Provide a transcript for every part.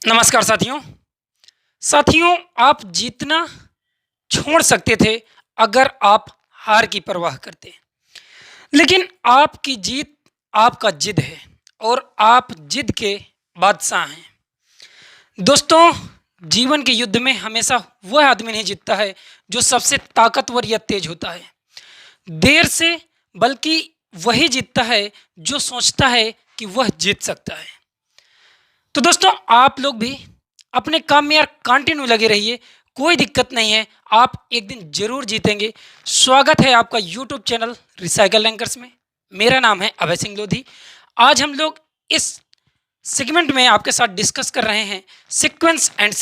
नमस्कार साथियों। साथियों, आप जीतना छोड़ सकते थे अगर आप हार की परवाह करते। लेकिन आपकी जीत आपका जिद है और आप जिद के बादशाह हैं। दोस्तों, जीवन के युद्ध में हमेशा वह आदमी नहीं जीतता है जो सबसे ताकतवर या तेज होता है। देर से बल्कि वही जीतता है जो सोचता है कि वह जीत सकता है। तो दोस्तों, आप लोग भी अपने काम में यार कंटिन्यू लगे रहिए, कोई दिक्कत नहीं है, आप एक दिन जरूर जीतेंगे। स्वागत है आपका यूट्यूब चैनल रिसाइकल रैंकर्स में। मेरा नाम है अभय सिंह लोधी। आज हम लोग इस सेगमेंट में आपके साथ डिस्कस कर रहे हैं सीक्वेंस एंड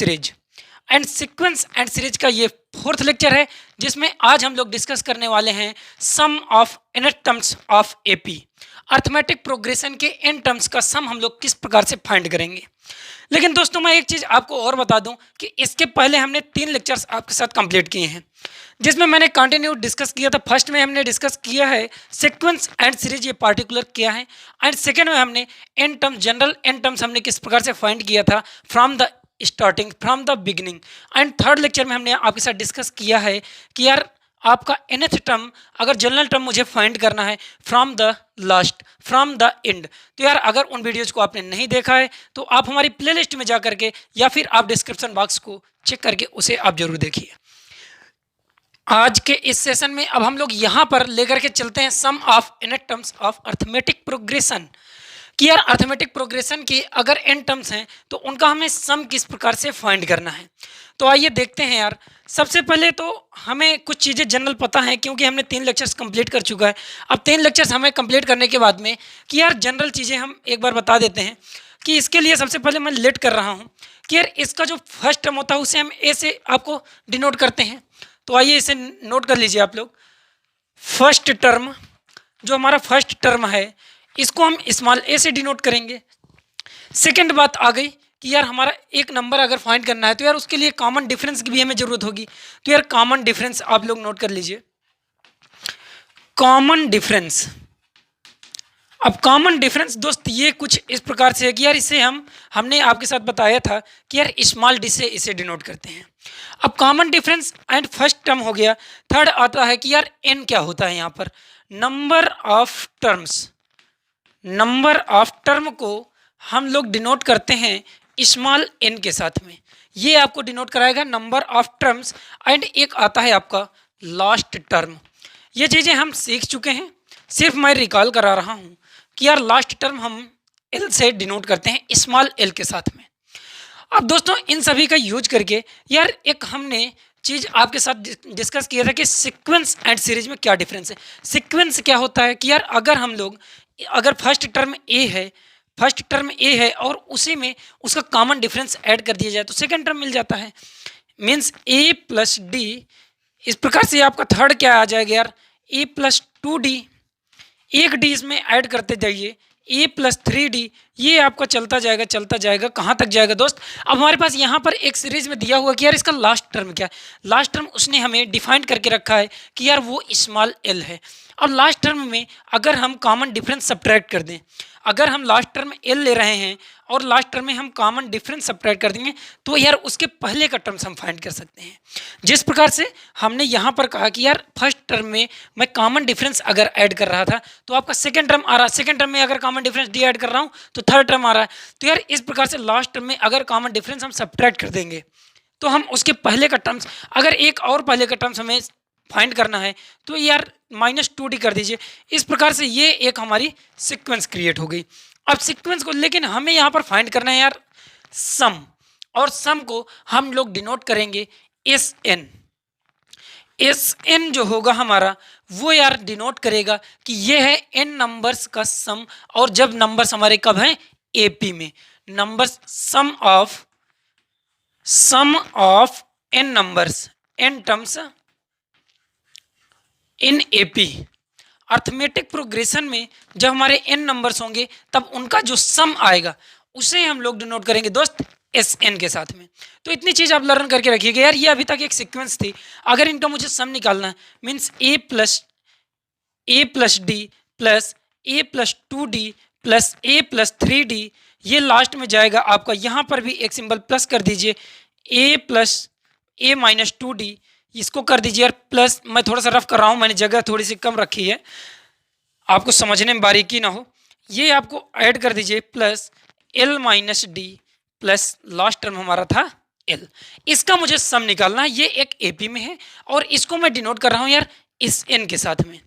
सीरीज का ये फोर्थ लेक्चर है, जिसमें आज हम लोग डिस्कस करने वाले हैं sum of inner terms of AP. Arithmetic progression के इन टर्म्स का सम हम लोग किस प्रकार से फाइंड करेंगे। लेकिन दोस्तों, मैं एक चीज़ आपको और बता दूं कि इसके पहले हमने 3 लेक्चर्स आपके साथ कंप्लीट किए हैं, जिसमें मैंने कंटिन्यू डिस्कस किया था। फर्स्ट में हमने डिस्कस किया है सीक्वेंस एंड सीरीज, ये पार्टिकुलर किया है। एंड सेकेंड में हमने n terms, general n terms हमने किस प्रकार से फाइंड किया था from the starting, from the beginning. And third lecture में हमने आपके साथ डिस्कस किया है कि यार आपका nth टर्म, अगर जनरल टर्म मुझे फाइंड करना है from the last, from the end. तो यार अगर उन वीडियोज को आपने नहीं देखा है तो आप हमारी प्लेलिस्ट में जा करके या फिर आप डिस्क्रिप्शन बॉक्स को चेक करके उसे आप जरूर देखिए। आज के इस सेशन में अब हम लोग यहाँ पर लेकर के चलते हैं sum of inner terms of arithmetic progression, कि यार अर्थमेटिक प्रोग्रेशन की अगर एन टर्म्स हैं तो उनका हमें सम किस प्रकार से फाइंड करना है। तो आइए देखते हैं यार। सबसे पहले तो हमें कुछ चीज़ें जनरल पता है, क्योंकि हमने 3 लेक्चर्स कंप्लीट कर चुका है। अब 3 लेक्चर्स हमें कंप्लीट करने के बाद में कि यार जनरल चीज़ें हम एक बार बता देते हैं। कि इसके लिए सबसे पहले मैं लेट कर रहा हूँ कि यार इसका जो फर्स्ट टर्म होता है उसे हम ए से आपको डिनोट करते हैं। तो आइए इसे नोट कर लीजिए आप लोग। फर्स्ट टर्म, जो हमारा फर्स्ट टर्म है, इसको हम स्मॉल ए से डिनोट करेंगे। सेकेंड बात आ गई कि यार हमारा एक नंबर अगर फाइंड करना है तो यार उसके लिए कॉमन डिफरेंस की भी हमें जरूरत होगी। तो यार कॉमन डिफरेंस आप लोग नोट कर लीजिए। कॉमन डिफरेंस, अब कॉमन डिफरेंस दोस्त ये कुछ इस प्रकार से है कि यार इसे हमने आपके साथ बताया था कि यार स्मॉल डी से इसे डिनोट करते हैं। अब common difference and first term हो गया। थर्ड आता है कि यार एन क्या होता है यहाँ पर, number of terms. Number of term को हम लोग डिनोट करते हैं स्मॉल एन के साथ में। ये आपको डिनोट कराएगा नंबर ऑफ टर्म्स। एंड एक आता है आपका लास्ट टर्म। ये चीज़ें हम सीख चुके हैं, सिर्फ मैं रिकॉल करा रहा हूँ कि यार लास्ट टर्म हम एल से डिनोट करते हैं स्मॉल एल के साथ में। अब दोस्तों, इन सभी का यूज करके यार एक हमने चीज़ आपके साथ डिस्कस किया था कि सीक्वेंस एंड सीरीज में क्या डिफरेंस है। सीक्वेंस क्या होता है कि यार अगर हम लोग, अगर फर्स्ट टर्म ए है, फर्स्ट टर्म ए है और उसी में उसका कॉमन डिफरेंस ऐड कर दिया जाए तो सेकंड टर्म मिल जाता है। मीन्स ए प्लस डी, इस प्रकार से आपका थर्ड क्या आ जाएगा यार, ए प्लस 2d। एक डी इसमें ऐड करते जाइए, ए प्लस 3d। ये आपका चलता जाएगा कहाँ तक जाएगा दोस्त। अब हमारे पास यहाँ पर एक सीरीज में दिया हुआ कि यार इसका लास्ट टर्म क्या है। लास्ट टर्म उसने हमें डिफाइन करके रखा है कि यार वो स्मॉल एल है। और लास्ट टर्म में अगर हम कॉमन डिफरेंस सब्ट्रैक्ट कर दें, अगर हम लास्ट टर्म एल ले रहे हैं और लास्ट टर्म में हम कॉमन डिफरेंस सब्ट्रैक्ट कर देंगे तो यार उसके पहले का टर्म्स हम फाइंड कर सकते हैं। जिस प्रकार से हमने यहाँ पर कहा कि यार फर्स्ट टर्म में मैं कॉमन डिफरेंस अगर ऐड कर रहा था तो आपका सेकंड टर्म आ रहा है, सेकंड टर्म में अगर कॉमन डिफरेंस डी ऐड कर रहा हूँ तो थर्ड टर्म आ रहा है। तो यार इस प्रकार से लास्ट टर्म में अगर कॉमन डिफरेंस हम सब्ट्रैक्ट कर देंगे तो हम उसके पहले का टर्म्स, अगर एक और पहले का टर्म्स हमें फाइंड करना है तो यार -2d कर दीजिए। इस प्रकार से ये एक हमारी सीक्वेंस क्रिएट हो गई। अब सीक्वेंस को, लेकिन हमें यहाँ पर फाइंड करना है यार सम, और सम को हम लोग डिनोट करेंगे एस एन। एस एन जो होगा हमारा वो यार डिनोट करेगा कि ये है एन नंबर्स का सम। और जब नंबर्स हमारे कब हैं, एपी में, numbers sum of n numbers, n terms in AP. Arithmetic progression में जब हमारे एन नंबर्स होंगे तब उनका जो सम आएगा उसे हम लोग डिनोट करेंगे दोस्त एस एन के साथ में। तो इतनी चीज़ आप लर्न करके रखिएगा यार। ये अभी तक एक सीक्वेंस थी, अगर इनका मुझे सम निकालना है means A plus D plus A plus 2d plus A plus 3d, ये लास्ट में जाएगा आपका, यहाँ पर भी एक सिंबल प्लस कर दीजिए, ए प्लस ए माइनस 2d, इसको कर दीजिए यार प्लस, मैं थोड़ा सा रफ कर रहा हूँ, मैंने जगह थोड़ी सी कम रखी है, आपको समझने में बारीकी ना हो, ये आपको ऐड कर दीजिए plus L minus D plus last term हमारा था एल। इसका मुझे सम निकालना है, ये एक एपी में है और इसको मैं डिनोट कर रहा हूँ यार इस एन के साथ में,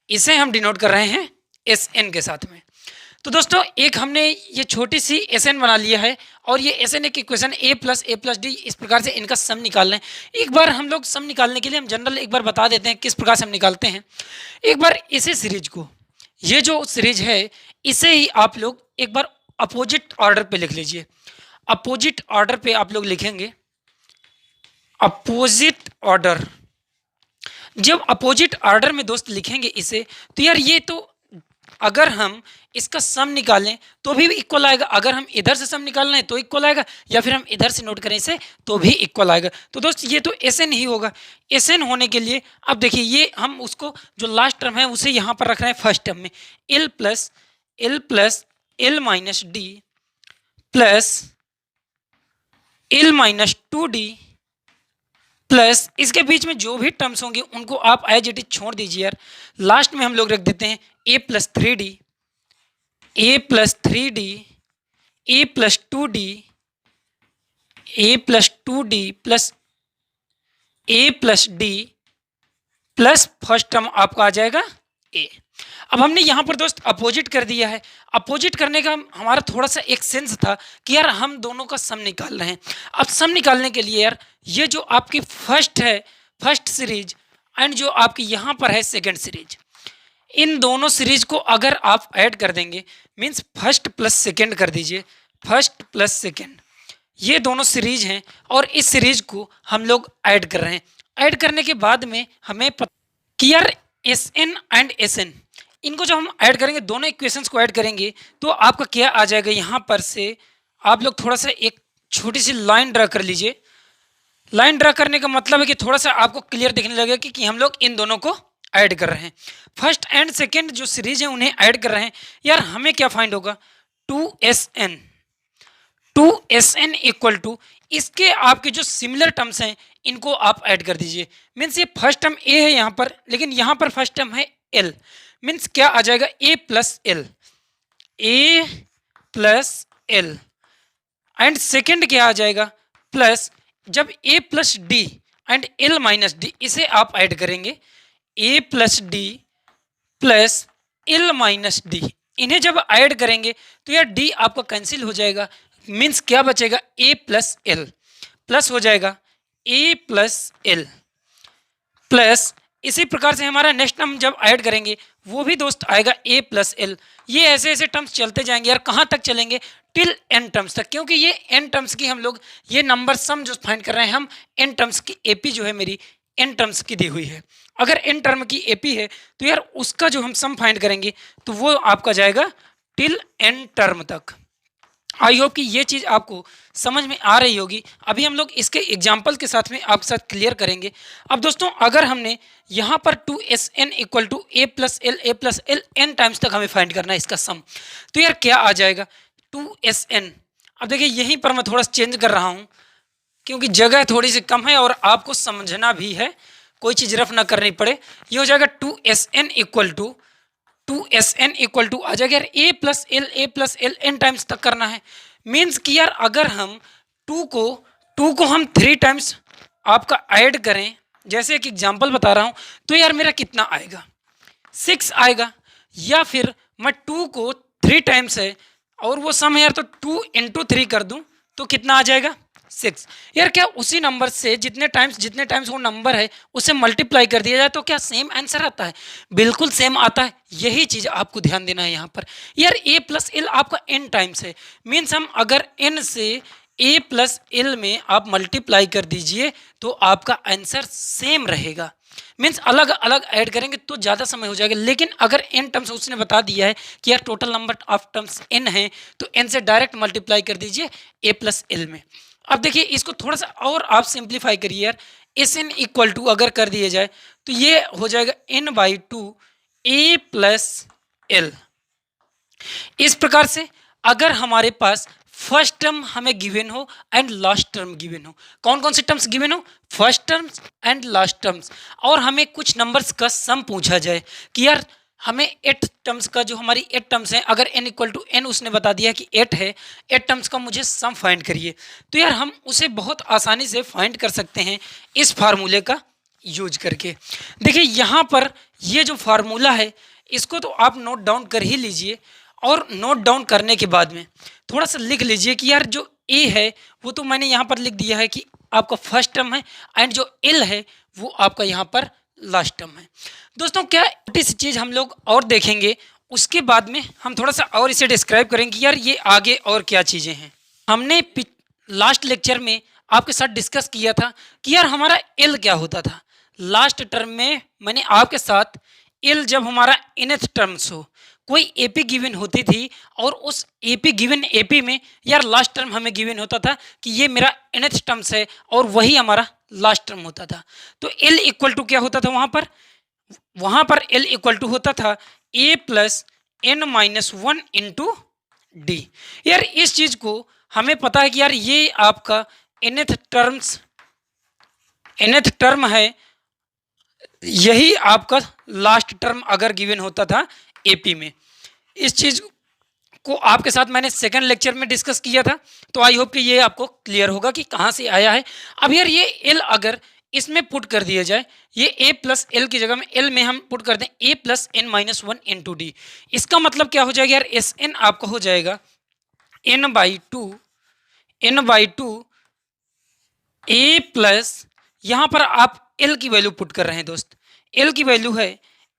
इसे हम डिनोट कर रहे हैं एस एन के साथ में। तो दोस्तों एक हमने ये छोटी सी एस एन बना लिया है और ये एस एन एक इक्वेशन ए प्लस डी, इस प्रकार से इनका सम निकालना है। एक बार हम लोग सम निकालने के लिए हम जनरल एक बार बता देते हैं किस प्रकार से हम निकालते हैं। एक बार इसी सीरीज को, ये जो सीरीज है इसे ही आप लोग एक बार अपोजिट ऑर्डर पे लिख लीजिए। अपोजिट ऑर्डर पे आप लोग लिखेंगे, अपोजिट ऑर्डर, जब अपोजिट ऑर्डर में दोस्त लिखेंगे इसे, तो यार ये तो अगर हम इसका सम निकालें तो भी इक्वल आएगा, अगर हम इधर से सम निकालना है तो इक्वल आएगा, या फिर हम इधर से नोट करें इसे तो भी इक्वल आएगा। तो दोस्त ये तो एस एन ही होगा। एस एन होने के लिए अब देखिए ये हम उसको जो लास्ट टर्म है उसे यहाँ पर रख रहे हैं फर्स्ट टर्म में, L plus L minus D plus L minus 2d plus इसके बीच में जो भी टर्म्स होंगे उनको आप एज इट इज छोड़ दीजिए यार। लास्ट में हम लोग रख देते हैं A plus 3d, A plus 3d, A plus 2d, A plus 2d plus A plus D plus first term आपका आ जाएगा ए। अब हमने यहाँ पर दोस्त अपोजिट कर दिया है। अपोजिट करने का हमारा थोड़ा सा एक सेंस था कि यार हम दोनों का सम निकाल रहे हैं। अब सम निकालने के लिए यार ये जो आपकी फर्स्ट है, फर्स्ट सीरीज, एंड जो आपकी यहाँ पर है सेकंड सीरीज, इन दोनों सीरीज को अगर आप ऐड कर देंगे, मीन्स फर्स्ट प्लस सेकंड कर दीजिए, फर्स्ट प्लस सेकंड, ये दोनों सीरीज हैं और इस सीरीज को हम लोग ऐड कर रहे हैं। ऐड करने के बाद में हमें पता कि यार S n and S n, इनको जब हम ऐड करेंगे, दोनों इक्वेशंस को ऐड करेंगे, तो आपका क्या आ जाएगा, यहाँ पर से आप लोग थोड़ा सा एक छोटी सी लाइन ड्रा कर लीजिए। लाइन ड्रा करने का मतलब है कि थोड़ा सा आपको क्लियर दिखने लगेगा कि हम लोग इन दोनों को ऐड कर रहे हैं। फर्स्ट एंड सेकेंड जो सीरीज है उन्हें ऐड कर रहे हैं। यार हमें क्या फाइंड होगा, 2SN, 2SN इक्वल टू इसके आपके जो सिमिलर टर्म्स हैं इनको आप ऐड कर दीजिए। मीन्स ये फर्स्ट टर्म ए है यहाँ पर, लेकिन यहाँ पर फर्स्ट टर्म है एल, मीन्स क्या आ जाएगा, A plus L, A plus L, and second क्या आ जाएगा, प्लस जब A plus D and L minus D, इसे आप ऐड करेंगे, A plus D plus L minus D, इन्हें जब ऐड करेंगे तो यार डी आपका कैंसिल हो जाएगा, मीन्स क्या बचेगा, ए प्लस एल, प्लस हो जाएगा ए प्लस एल, प्लस इसी प्रकार से हमारा नेक्स्ट टर्म जब ऐड करेंगे वो भी दोस्त आएगा ए प्लस एल। ये ऐसे ऐसे टर्म्स चलते जाएंगे यार, कहाँ तक चलेंगे, टिल एन टर्म्स तक, क्योंकि ये एन टर्म्स की हम लोग ये नंबर सम जो फाइंड कर रहे हैं हम, एन टर्म्स की एपी जो है मेरी एन टर्म्स की दी हुई है। अगर एन टर्म की एपी है तो यार उसका जो हम सम फाइंड करेंगे तो वो आपका जाएगा टिल एन टर्म तक। आई होप कि ये चीज़ आपको समझ में आ रही होगी। अभी हम लोग इसके एग्जाम्पल के साथ में आपके साथ क्लियर करेंगे। अब दोस्तों अगर हमने यहाँ पर 2SN equal to a plus l n times तक हमें फाइंड करना है इसका सम, तो यार क्या आ जाएगा, 2SN। अब देखिए यहीं पर मैं थोड़ा सा चेंज कर रहा हूँ क्योंकि जगह थोड़ी सी कम है और आपको समझना भी है, कोई चीज़ रफ ना करनी पड़े। ये हो जाएगा 2SN इक्वल टू आ जाएगा यार ए प्लस एल एन टाइम्स तक करना है। मीन्स कि यार अगर हम 2 को हम 3 टाइम्स आपका ऐड करें, जैसे एक एग्जांपल बता रहा हूँ, तो यार मेरा कितना आएगा, 6 आएगा। या फिर मैं 2 को 3 टाइम्स है और वो सम है यार, तो 2 इंटू 3 कर दूँ तो कितना आ जाएगा, 6। यार क्या उसी नंबर से जितने टाइम्स वो नंबर है उसे मल्टीप्लाई कर दिया जाए तो क्या सेम आंसर आता है, बिल्कुल सेम आता है। यही चीज़ आपको ध्यान देना है यहाँ पर। यार ए प्लस एल आपका एन टाइम्स है, मीन्स हम अगर एन से ए प्लस एल में आप मल्टीप्लाई कर दीजिए तो आपका आंसर सेम रहेगा। मीन्स अलग अलग ऐड करेंगे तो ज़्यादा समय हो जाएगा, लेकिन अगर एन टर्म्स उसने बता दिया है कि यार total number of terms n है तो एन से डायरेक्ट मल्टीप्लाई कर दीजिए ए प्लस एल में। अब देखिए इसको थोड़ा सा और आप सिंप्लीफाई करिए यार, एस एन इक्वल टू अगर कर दिया जाए तो ये हो जाएगा n/2 ए प्लस एल। इस प्रकार से अगर हमारे पास फर्स्ट टर्म हमें गिवन हो एंड लास्ट टर्म गिवन हो, कौन कौन से टर्म्स गिवन हो, first terms and last terms, और हमें कुछ नंबर्स का सम पूछा जाए कि यार हमें 8 टर्म्स का, जो हमारी 8 टर्म्स हैं, अगर n इक्वल टू n उसने बता दिया कि 8 है, 8 टर्म्स का मुझे सम फाइंड करिए, तो यार हम उसे बहुत आसानी से फाइंड कर सकते हैं इस फार्मूले का यूज करके। देखिए यहाँ पर ये जो फार्मूला है इसको तो आप नोट डाउन कर ही लीजिए, और नोट डाउन करने के बाद में थोड़ा सा लिख लीजिए कि यार जो ए है वो तो मैंने यहाँ पर लिख दिया है कि आपका फर्स्ट टर्म है, एंड जो एल है वो आपका यहाँ पर लास्ट टर्म है। दोस्तों क्या छोटी सी चीज़ हम लोग और देखेंगे, उसके बाद में हम थोड़ा सा और इसे डिस्क्राइब करेंगे कि यार ये आगे और क्या चीज़ें हैं। हमने लास्ट लेक्चर में आपके साथ डिस्कस किया था कि यार हमारा एल क्या होता था। लास्ट टर्म में मैंने आपके साथ एल जब हमारा nth टर्म्स हो, कोई एपी गिवन होती थी, और उस एपी गिवन एपी में यार लास्ट टर्म हमें गिवन होता था कि ये मेरा nth टर्म्स है, और वही हमारा लास्ट टर्म होता था। तो एल इक्वल टू क्या होता था वहाँ पर एल इक्वल टू होता था A plus N minus one into D. यार इस चीज़ को हमें पता है कि यार ये आपका nth टर्म है, यही आपका लास्ट टर्म अगर गिवन होता था एपी में। इस चीज़ को आपके साथ मैंने सेकंड लेक्चर में डिस्कस किया था, तो आई होप कि ये आपको क्लियर होगा कि कहाँ से आया है। अब यार ये एल अगर इसमें पुट कर दिया जाए, ये ए प्लस एल की जगह में एल में हम पुट कर दें A plus N minus one into D, इसका मतलब क्या हो जाएगा यार, एस एन आपका हो जाएगा n by two a plus, यहाँ पर आप एल की वैल्यू पुट कर रहे हैं दोस्त, एल की वैल्यू है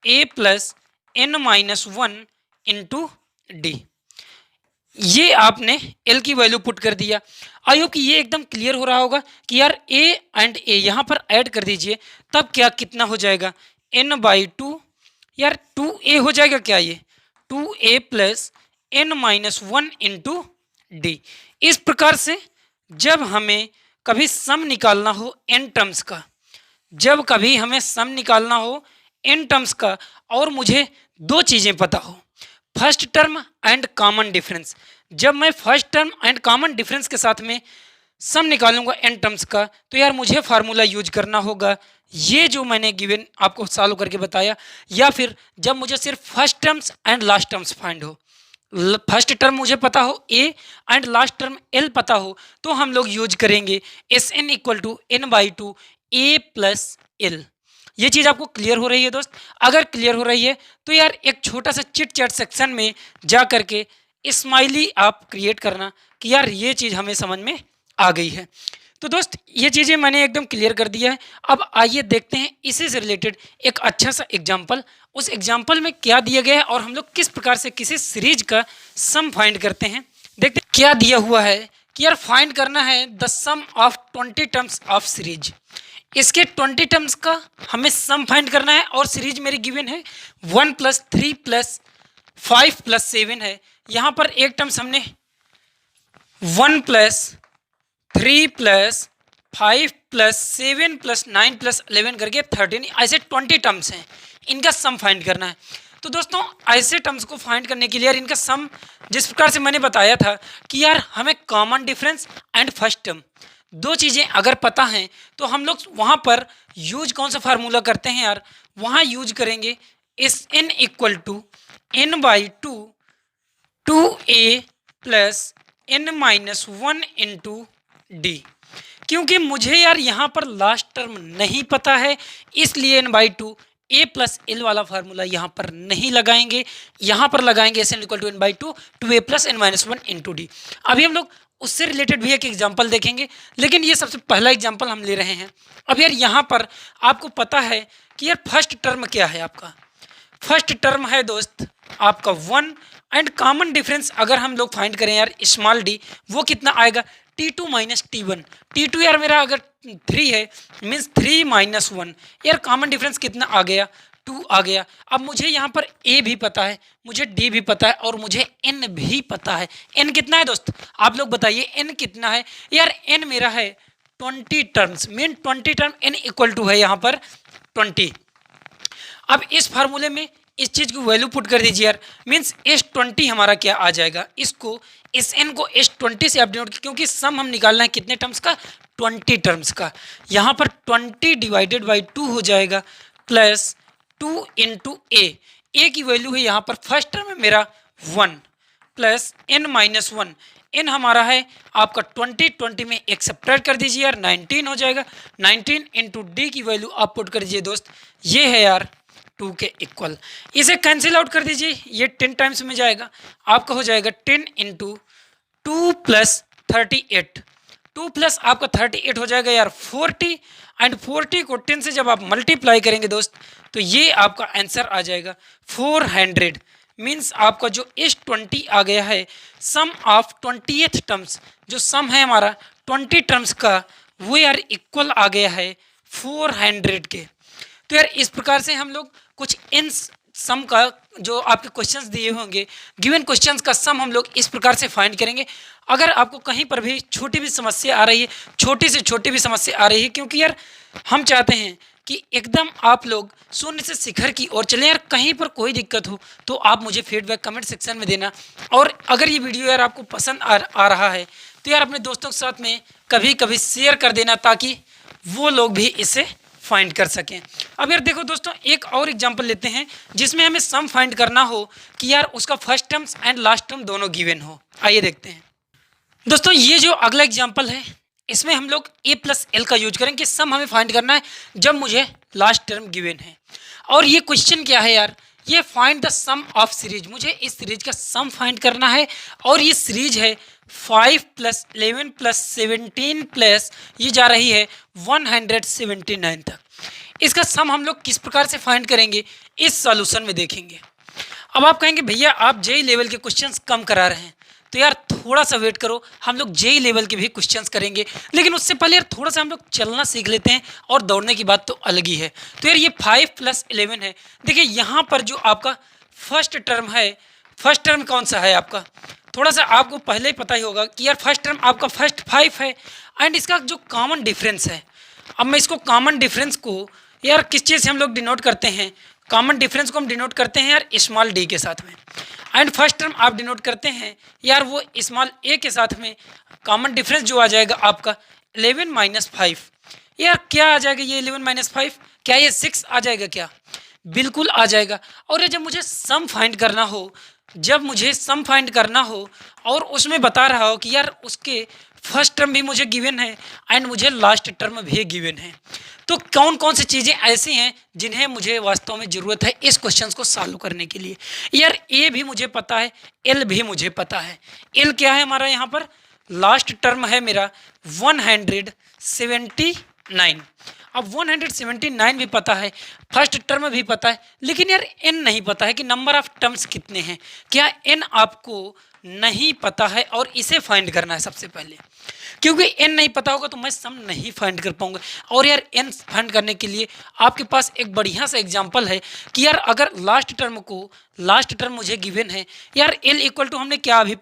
A plus N minus one into D. ये आपने एल की वैल्यू पुट कर दिया। आई होप कि ये एकदम क्लियर हो रहा होगा कि यार ए एंड ए यहाँ पर ऐड कर दीजिए, तब क्या कितना हो जाएगा, एन बाई टू, यार 2a हो जाएगा क्या, ये 2a plus N minus one into d. इस प्रकार से जब हमें कभी सम निकालना हो एन टर्म्स का, जब कभी हमें सम निकालना हो एन टर्म्स का, और मुझे दो चीज़ें पता हो, first term and common difference, जब मैं first term and common difference के साथ में सम निकालूंगा एन टर्म्स का, तो यार मुझे फार्मूला यूज करना होगा ये जो मैंने गिवन आपको सॉल्व करके बताया, या फिर जब मुझे सिर्फ first terms and last terms find हो, फर्स्ट टर्म मुझे पता हो a and last term l पता हो, तो हम लोग यूज करेंगे S n equal to n by two a plus l. ये चीज़ आपको क्लियर हो रही है दोस्त? अगर क्लियर हो रही है तो यार एक छोटा सा चिट चैट सेक्शन में जा करके स्माइली आप क्रिएट करना कि यार ये चीज़ हमें समझ में आ गई है। तो दोस्त ये चीज़ें मैंने एकदम क्लियर कर दिया है। अब आइए देखते हैं इसी से रिलेटेड एक अच्छा सा एग्जाम्पल, उस एग्जाम्पल में क्या दिया गया है और हम लोग किस प्रकार से किसी सीरीज का सम फाइंड करते हैं। देखते हैं क्या दिया हुआ है कि यार फाइंड करना है the sum of 20 terms of series. इसके 20 टर्म्स का हमें सम फाइंड करना है, और सीरीज मेरी गिवन है 1 + 3 + 5 + 7 है। यहाँ पर एक टर्म्स हमने 1 + 3 + 5 + 7 + 9 + 11 करके 13, ऐसे 20 टर्म्स हैं, इनका सम फाइंड करना है। तो दोस्तों ऐसे टर्म्स को फाइंड करने के लिए यार इनका सम जिस प्रकार से मैंने बताया था कि यार हमें common difference and first term दो चीज़ें अगर पता हैं तो हम लोग वहाँ पर यूज कौन सा फार्मूला करते हैं यार, वहाँ यूज करेंगे S n equal to n by two 2a plus N minus one into d. क्योंकि मुझे यार यहाँ पर लास्ट टर्म नहीं पता है, इसलिए n by two a plus l वाला फार्मूला यहाँ पर नहीं लगाएंगे, यहाँ पर लगाएंगे S n equal to n by two 2a plus N minus one into d. अभी हम लोग उससे रिलेटेड भी एक एग्जाम्पल देखेंगे, लेकिन ये सबसे पहला एग्जाम्पल हम ले रहे हैं। अब यार यहाँ पर आपको पता है कि यार फर्स्ट टर्म क्या है, आपका फर्स्ट टर्म है दोस्त आपका 1, एंड कॉमन डिफरेंस अगर हम लोग फाइंड करें यार स्मॉल डी, वो कितना आएगा T2 - T1। T2 यार मेरा अगर 3 है मीन्स 3 - 1, यार कॉमन डिफरेंस कितना आ गया 2 आ गया। अब मुझे यहाँ पर A भी पता है, मुझे D भी पता है, और मुझे N भी पता है। N कितना है दोस्त, आप लोग बताइए N कितना है। यार N मेरा है 20 terms, mean 20 term N equal to है यहाँ पर 20। अब इस फार्मूले में इस चीज़ की वैल्यू पुट कर दीजिए यार, मीन्स S20 हमारा क्या आ जाएगा, इसको इस n को S20 से आप डिनोट, क्योंकि सम हम निकालना है कितने टर्म्स का, 20 टर्म्स का। यहाँ पर 20 डिवाइडेड बाई 2 हो जाएगा प्लस 2 इंटू ए की वैल्यू है यहाँ पर फर्स्ट टर्म है मेरा 1 प्लस n-1, n हमारा है आपका 20 में एक सब्ट्रैक्ट कर दीजिए यार, 19 हो जाएगा। 19 इंटू डी की वैल्यू आप पुट कर दीजिए दोस्त, ये है यार 2 के इक्वल। इसे कैंसिल आउट कर दीजिए, ये 10 टाइम्स में जाएगा, आपका हो जाएगा 10 इंटू 2 प्लस 38, 2 प्लस आपका 38 हो जाएगा यार 40, एंड 40 को 10 से जब आप मल्टीप्लाई करेंगे दोस्त तो ये आपका आंसर आ जाएगा 400। मीन्स आपका जो S20 आ गया है, सम ऑफ 20th टर्म्स, जो सम है हमारा 20 टर्म्स का, वो यार इक्वल आ गया है 400 के। तो यार इस प्रकार से हम लोग कुछ इन सम का जो आपके क्वेश्चंस दिए होंगे, गिवन क्वेश्चंस का सम हम लोग इस प्रकार से फाइंड करेंगे। अगर आपको कहीं पर भी छोटी भी समस्या आ रही है, छोटी से छोटी भी समस्या आ रही है, क्योंकि यार हम चाहते हैं कि एकदम आप लोग शून्य से शिखर की ओर चलें। यार कहीं पर कोई दिक्कत हो तो आप मुझे फीडबैक कमेंट सेक्शन में देना, और अगर ये वीडियो यार आपको पसंद आ रहा है तो यार अपने दोस्तों के साथ में कभी कभी शेयर कर देना, ताकि वो लोग भी इसे फाइंड कर सकें। अब यार देखो दोस्तों, एक और एग्जांपल लेते हैं जिसमें हमें सम फाइंड करना हो कि यार उसका first terms and last term दोनों गिवन हो। आइए देखते हैं दोस्तों, ये जो अगला एग्जांपल है इसमें हम लोग a प्लस एल का यूज करेंगे। सम हमें फाइंड करना है जब मुझे लास्ट टर्म गिवन है। और ये क्वेश्चन क्या है यार, ये find the sum of series, मुझे इस सीरीज का सम फाइंड करना है। और ये सीरीज है 5 प्लस 11 प्लस 17 प्लस ये जा रही है 179 तक। इसका सम हम लोग किस प्रकार से फाइंड करेंगे, इस सॉल्यूशन में देखेंगे। अब आप कहेंगे भैया आप जेई लेवल के क्वेश्चंस कम करा रहे हैं, तो यार थोड़ा सा वेट करो, हम लोग जेई लेवल के भी क्वेश्चंस करेंगे। लेकिन उससे पहले यार थोड़ा सा हम लोग चलना सीख लेते हैं, और दौड़ने की बात तो अलग ही है। तो यार ये 5 प्लस 11 है। देखिए यहाँ पर जो आपका फर्स्ट टर्म है, फर्स्ट टर्म कौन सा है आपका, थोड़ा सा आपको पहले ही पता ही होगा कि यार फर्स्ट टर्म आपका फर्स्ट 5 है, एंड इसका जो कॉमन डिफरेंस है, अब मैं इसको कॉमन डिफरेंस को यार किस चीज़ से हम लोग डिनोट करते हैं, कॉमन डिफरेंस को हम डिनोट करते हैं यार स्मॉल डी के साथ में, एंड फर्स्ट टर्म आप डिनोट करते हैं यार वो स्मॉल ए के साथ में। कॉमन डिफरेंस जो आ जाएगा आपका 11 माइनस 5, यार क्या आ जाएगा ये 11 माइनस 5, क्या ये 6 आ जाएगा क्या, बिल्कुल आ जाएगा। और ये जब मुझे सम फाइंड करना हो, जब मुझे सम फाइंड करना हो और उसमें बता रहा हो कि यार उसके फर्स्ट टर्म भी मुझे गिवन है एंड मुझे लास्ट टर्म भी गिवन है, तो कौन कौन सी चीज़ें ऐसी हैं जिन्हें मुझे वास्तव में ज़रूरत है इस क्वेश्चन को सॉल्व करने के लिए। यार ए भी मुझे पता है, एल भी मुझे पता है। एल क्या है हमारा, यहाँ पर लास्ट टर्म है मेरा 179। अब 179 भी पता है, फर्स्ट टर्म भी पता है, लेकिन यार एन नहीं पता है कि नंबर ऑफ टर्म्स कितने हैं। क्या एन आपको नहीं पता है, और इसे फाइंड करना है सबसे पहले, क्योंकि एन नहीं पता होगा तो मैं सम नहीं फाइंड कर पाऊंगा। और यार एन फाइंड करने के लिए आपके पास एक बढ़िया सा एग्जांपल है कि यार अगर लास्ट टर्म मुझे गिवन है, यार एल इक्वल टू हमने क्या अभी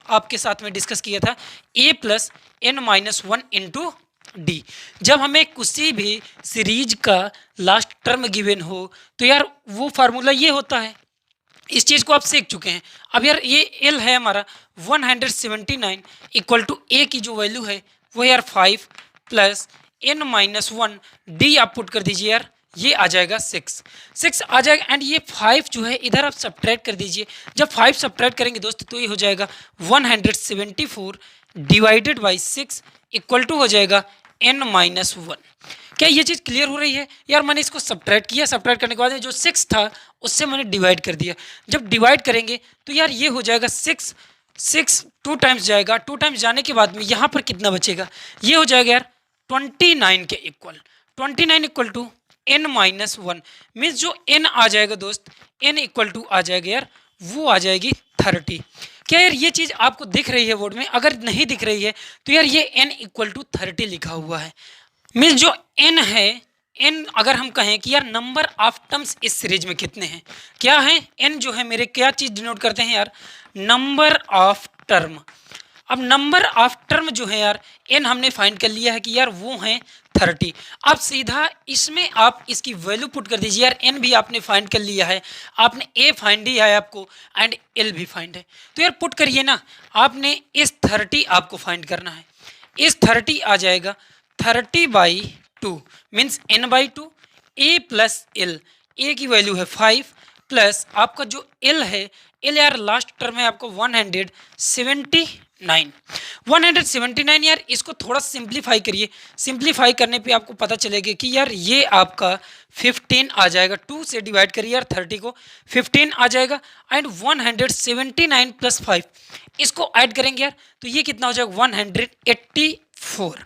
आपके साथ में डिस्कस किया था, A plus N minus 1 into D. जब हमें किसी भी सीरीज का लास्ट टर्म गिवन हो तो यार वो फार्मूला ये होता है, इस चीज़ को आप सीख चुके हैं। अब यार ये एल है हमारा 179 इक्वल टू ए की जो वैल्यू है वो यार 5 प्लस एन माइनस 1 डी आप पुट कर दीजिए यार, ये आ जाएगा 6 आ जाएगा। एंड ये 5 जो है इधर आप सब्ट्रैक्ट कर दीजिए, जब 5 सब्ट्रैक्ट करेंगे दोस्त तो ये हो जाएगा 174 डिवाइडेड बाई 6 इक्वल टू हो जाएगा n माइनस 1। क्या ये चीज़ क्लियर हो रही है यार, मैंने इसको सब्ट्रैक्ट किया, सब्ट्रैक्ट करने के बाद जो 6 था उससे मैंने डिवाइड कर दिया। जब डिवाइड करेंगे तो यार ये हो जाएगा 6 2 टाइम्स जाएगा, 2 टाइम्स जाने के बाद में यहाँ पर कितना बचेगा, ये हो जाएगा यार 29 के equal. 29 equal to n minus 1 means जो n आ जाएगा दोस्त, n इक्वल टू आ जाएगा यार वो आ जाएगी 30। क्या यार ये चीज़ आपको दिख रही है बोर्ड में, अगर नहीं दिख रही है तो यार ये n इक्वल टू 30 लिखा हुआ है। मीन्स जो n है, n अगर हम कहें कि यार नंबर ऑफ टर्म्स इस सीरीज में कितने हैं, क्या है n जो है मेरे क्या चीज़ डिनोट करते हैं यार, नंबर ऑफ टर्म। अब नंबर ऑफ टर्म जो है यार n हमने फाइंड कर लिया है कि यार वो हैं 30। अब सीधा इसमें आप इसकी वैल्यू पुट कर दीजिए यार। n भी आपने फाइंड कर लिया है, आपने a फाइंड ही है आपको, एंड l भी फाइंड है, तो यार पुट करिए ना। आपने इस 30 आपको फाइंड करना है। इस 30 आ जाएगा 30/2 means n/2 a plus L. A की वैल्यू है 5 प्लस आपका जो एल है, एल यार लास्ट टर्म है आपको 179। 179 यार, इसको थोड़ा सिंप्लीफाई करिए। सिंप्लीफाई करने पे आपको पता चलेगा कि यार ये आपका 15 आ जाएगा। 2 से डिवाइड करिए यार 30 को, 15 आ जाएगा। एंड 179 प्लस 5 इसको ऐड करेंगे यार, तो ये कितना हो जाएगा 184।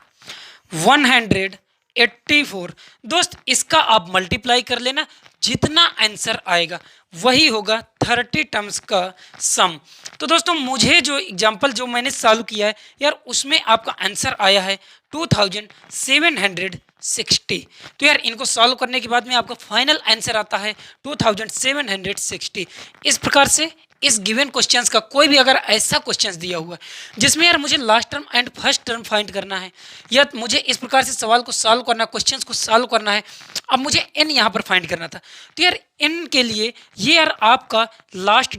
184 दोस्त, इसका आप मल्टीप्लाई कर लेना, जितना आंसर आएगा वही होगा 30 टर्म्स का सम। तो दोस्तों मुझे जो एग्जांपल जो मैंने सॉल्व किया है यार, उसमें आपका आंसर आया है 2760। तो यार इनको सॉल्व करने के बाद में आपका फाइनल आंसर आता है 2760। इस प्रकार से इस गिवन क्वेश्चंस का कोई भी अगर ऐसा क्वेश्चंस दिया हुआ है जिसमें यार मुझे last term and first term find करना है, या मुझे इस प्रकार से सवाल को सॉल्व करना, क्वेश्चंस को सॉल्व करना है, अब मुझे एन यहाँ पर फाइंड करना था, तो यार एन के लिए ये यार आपका लास्ट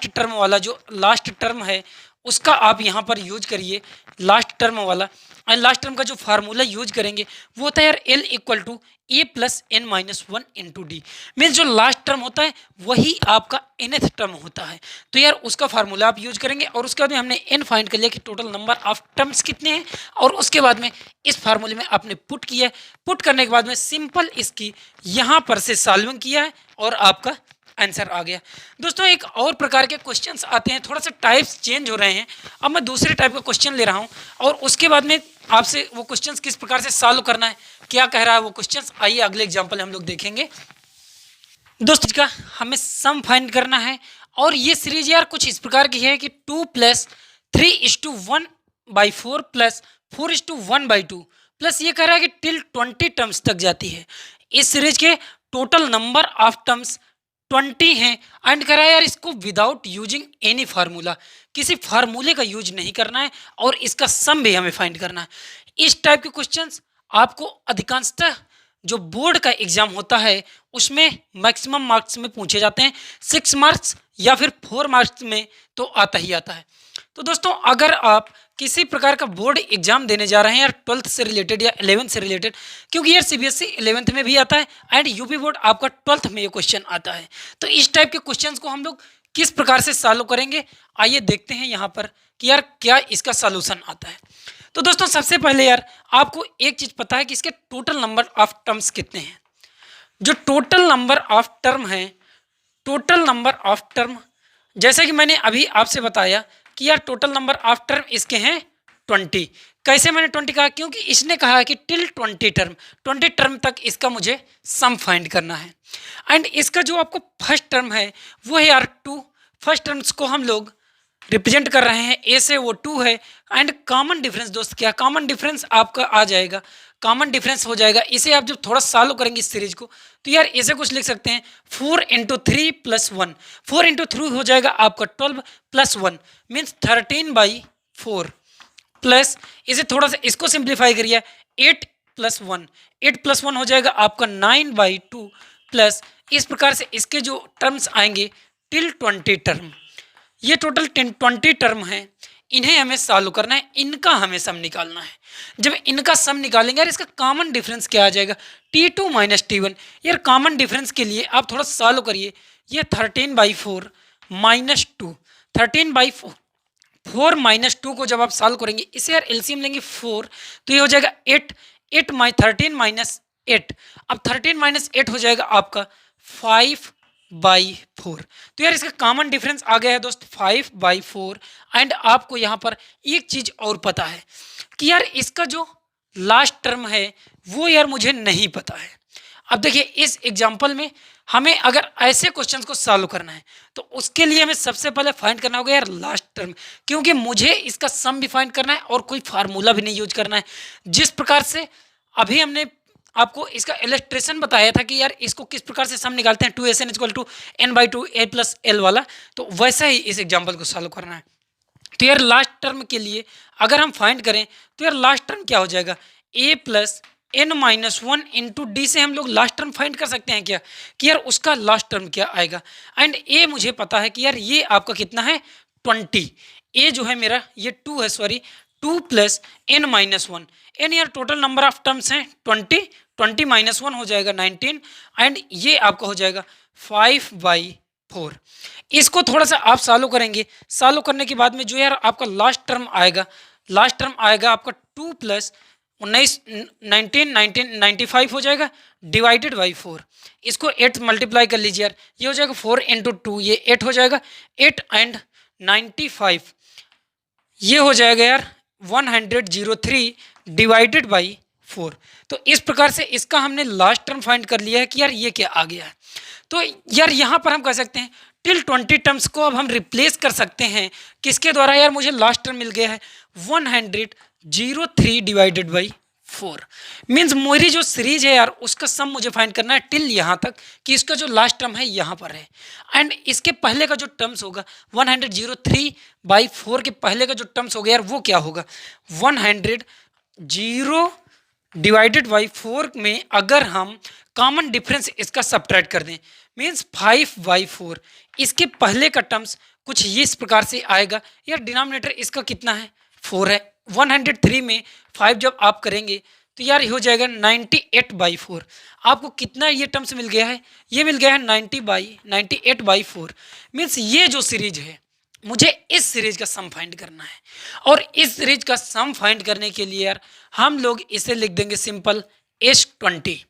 टर्म वाला जो लास्ट टर्म है उसका आप यहाँ पर यूज करिए, लास्ट टर्म वाला। एंड लास्ट टर्म का जो फार्मूला यूज करेंगे वो होता है यार l equal to a plus N minus 1 into d. Means जो लास्ट टर्म होता है वही आपका nth टर्म होता है, तो यार उसका फार्मूला आप यूज करेंगे। और उसके बाद में हमने एन फाइंड कर लिया कि टोटल नंबर ऑफ टर्म्स कितने हैं, और उसके बाद में इस फार्मूले में आपने पुट किया है। पुट करने के बाद में सिंपल इसकी यहाँ पर से सॉल्विंग किया है और आपका आंसर आ गया। दोस्तों एक और प्रकार के क्वेश्चंस आते हैं, थोड़ा सा टाइप्स चेंज हो रहे हैं। अब मैं दूसरे टाइप का क्वेश्चन ले रहा हूं और उसके बाद में आपसे वो क्वेश्चंस किस प्रकार से सॉल्व करना है, क्या कह रहा है वो क्वेश्चंस, आइए अगले एग्जांपल हम लोग देखेंगे। दोस्तों का हमें सम फाइंड करना है और ये सीरीज यार कुछ इस प्रकार की है कि 2 + 3:1/4 प्लस 4:1/2 प्लस ये कह रहा है कि टिल 20 टर्म्स तक जाती है। इस सीरीज के टोटल नंबर ऑफ टर्म्स 20 हैं एंड कह रहा है यार इसको विदाउट यूजिंग एनी फार्मूला, किसी फार्मूले का यूज नहीं करना है और इसका सम भी हमें फाइंड करना है। इस टाइप के क्वेश्चंस आपको अधिकांशतः जो बोर्ड का एग्जाम होता है उसमें मैक्सिमम मार्क्स में पूछे जाते हैं, 6 मार्क्स या फिर 4 मार्क्स में तो आता ही आता है। तो दोस्तों अगर आप किसी प्रकार का बोर्ड एग्जाम देने जा रहे हैं यार 12th से रिलेटेड या 11th से रिलेटेड, क्योंकि यार सीबीएसई 11th में भी आता है एंड यूपी बोर्ड आपका 12th में ये क्वेश्चन आता है, तो इस टाइप के क्वेश्चंस को हम लोग किस प्रकार से सॉल्व करेंगे आइए देखते हैं यहाँ पर कि यार क्या इसका सॉल्यूशन आता है। तो दोस्तों सबसे पहले यार आपको एक चीज़ पता है कि इसके टोटल नंबर ऑफ टर्म्स कितने हैं। जो टोटल नंबर ऑफ टर्म है, टोटल नंबर ऑफ टर्म जैसा कि मैंने अभी आपसे बताया कि यार टोटल नंबर ऑफ टर्म इसके हैं 20। कैसे मैंने 20 कहा, क्योंकि इसने कहा है कि टिल 20 टर्म तक इसका मुझे सम फाइंड करना है। एंड इसका जो आपको फर्स्ट टर्म है वो है यार 2। फर्स्ट टर्म्स को हम लोग रिप्रेजेंट कर रहे हैं, ए से वो 2 है। एंड कॉमन डिफरेंस दोस्त क्या, कॉमन डिफरेंस आपका आ जाएगा, कॉमन डिफरेंस हो जाएगा। इसे आप जब थोड़ा सॉल्व करेंगे इस सीरीज को तो यार इसे कुछ लिख सकते हैं 4 × 3 + 1। 4 × 3 हो जाएगा आपका 12 + 1 मीन्स 13/4 प्लस इसे थोड़ा सा इसको सिंप्लीफाई करिए 8 + 1, 8 + 1 हो जाएगा आपका 9/2 प्लस इस प्रकार से इसके जो टर्म्स आएंगे टिल 20 टर्म। ये टोटल 20 टर्म है, इन्हें हमें सॉल्व करना है, इनका हमें सम निकालना है। जब इनका सम निकालेंगे यार इसका कॉमन डिफरेंस क्या आ जाएगा T2 - T1। यार कॉमन डिफरेंस के लिए आप थोड़ा सॉल्व करिए, ये 13/4 - 2, 13/4 - 2 को जब आप सॉल्व करेंगे इसे यार एलसीएम लेंगे 4 तो ये हो जाएगा 8, 13 - 8, अब 13 - 8 हो जाएगा आपका 5/4। तो यार इसका कॉमन डिफरेंस आ गया है दोस्त 5/4। एंड आपको यहाँ पर एक चीज़ और पता है कि यार इसका जो लास्ट टर्म है वो यार मुझे नहीं पता है। अब देखिए इस एग्जाम्पल में हमें अगर ऐसे क्वेश्चंस को सॉल्व करना है तो उसके लिए हमें सबसे पहले फाइंड करना होगा यार लास्ट टर्म, क्योंकि मुझे इसका सम भी फाइंड करना है और कोई फार्मूला भी नहीं यूज करना है। जिस प्रकार से अभी हमने आपको इसका इलस्ट्रेशन बताया था कि यार इसको किस प्रकार से सम निकालते हैं 2SN = n/2 a + l वाला, तो वैसा ही इस एग्जाम्पल को सॉल्व करना है। तो यार लास्ट टर्म के लिए अगर हम फाइंड करें तो यार लास्ट टर्म क्या हो जाएगा A plus N minus one into D से हम लोग लास्ट टर्म फाइंड कर सकते हैं क्या, कि यार उसका लास्ट टर्म क्या आएगा। एंड ए मुझे पता है कि यार ये आपका कितना है 20, ए जो है मेरा ये 2 है, sorry 2 plus N minus one, n यार टोटल नंबर ऑफ टर्म्स हैं 20, 20 माइनस वन हो जाएगा 19 एंड ये आपका हो जाएगा 5/4। इसको थोड़ा सा आप सॉल्व करेंगे, सॉल्व करने के बाद में जो यार आपका लास्ट टर्म आएगा आपका 2 प्लस 19 हो जाएगा डिवाइडेड बाई 4। इसको 8 मल्टीप्लाई कर लीजिए यार, ये हो जाएगा 4 इंटू 2, ये 8 हो जाएगा, 8 एंड 95 ये हो जाएगा यार 103 डिवाइडेड बाई 4। तो इस प्रकार से इसका हमने लास्ट टर्म फाइंड कर लिया है कि यार ये क्या आ गया है। तो यार यहाँ पर हम कह सकते हैं टिल 20 टर्म्स को अब हम रिप्लेस कर सकते हैं किसके द्वारा, यार मुझे लास्ट टर्म मिल गया है 103 डिवाइडेड बाई 4। मीन्स मेरी जो सीरीज है यार उसका सम मुझे फाइंड करना है टिल यहाँ तक कि इसका जो लास्ट टर्म है यहाँ पर है, एंड इसके पहले का जो टर्म्स होगा 103/4 के पहले का जो टर्म्स होगा यार वो क्या होगा 100 डिवाइडेड बाई 4 में अगर हम कॉमन डिफरेंस इसका सब्ट्रैक्ट कर दें मीन्स 5/4, इसके पहले का टर्म्स कुछ इस प्रकार से आएगा यार, डिनोमिनेटर इसका कितना है 4 है, 103 में 5 जब आप करेंगे तो यार ये हो जाएगा 98/4। आपको कितना ये टर्म्स मिल गया है, ये मिल गया है 98/4। मीन्स ये जो सीरीज है मुझे इस सीरीज का सम फाइंड करना है, और इस सीरीज का सम फाइंड करने के लिए यार हम लोग इसे लिख देंगे सिंपल H20।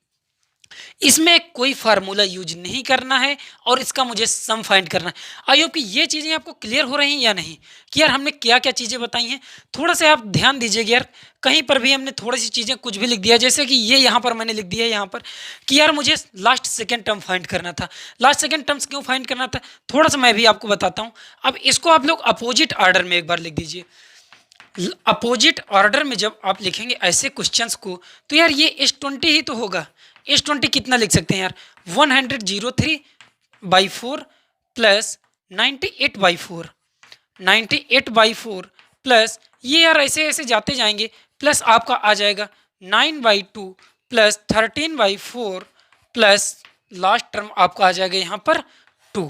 इसमें कोई फार्मूला यूज नहीं करना है और इसका मुझे सम फाइंड करना है। आई होप कि ये चीज़ें आपको क्लियर हो रही हैं या नहीं, कि यार हमने क्या क्या चीज़ें बताई हैं। थोड़ा सा आप ध्यान दीजिएगा यार, कहीं पर भी हमने थोड़ी सी चीज़ें कुछ भी लिख दिया, जैसे कि ये यहाँ पर मैंने लिख दिया है यहाँ पर कि यार मुझे लास्ट सेकेंड टर्म फाइंड करना था। लास्ट सेकेंड टर्म्स क्यों फाइंड करना था थोड़ा सा मैं भी आपको बताता हूँ। अब इसको आप लोग अपोजिट ऑर्डर में एक बार लिख दीजिए। अपोजिट ऑर्डर में जब आप लिखेंगे ऐसे क्वेश्चंस को तो यार ये H20 ही तो होगा। H20 कितना लिख सकते हैं यार 103/4 प्लस 98/4 प्लस ये यार ऐसे ऐसे जाते जाएंगे प्लस आपका आ जाएगा 9/2 प्लस 13/4 प्लस लास्ट टर्म आपका आ जाएगा यहाँ पर 2।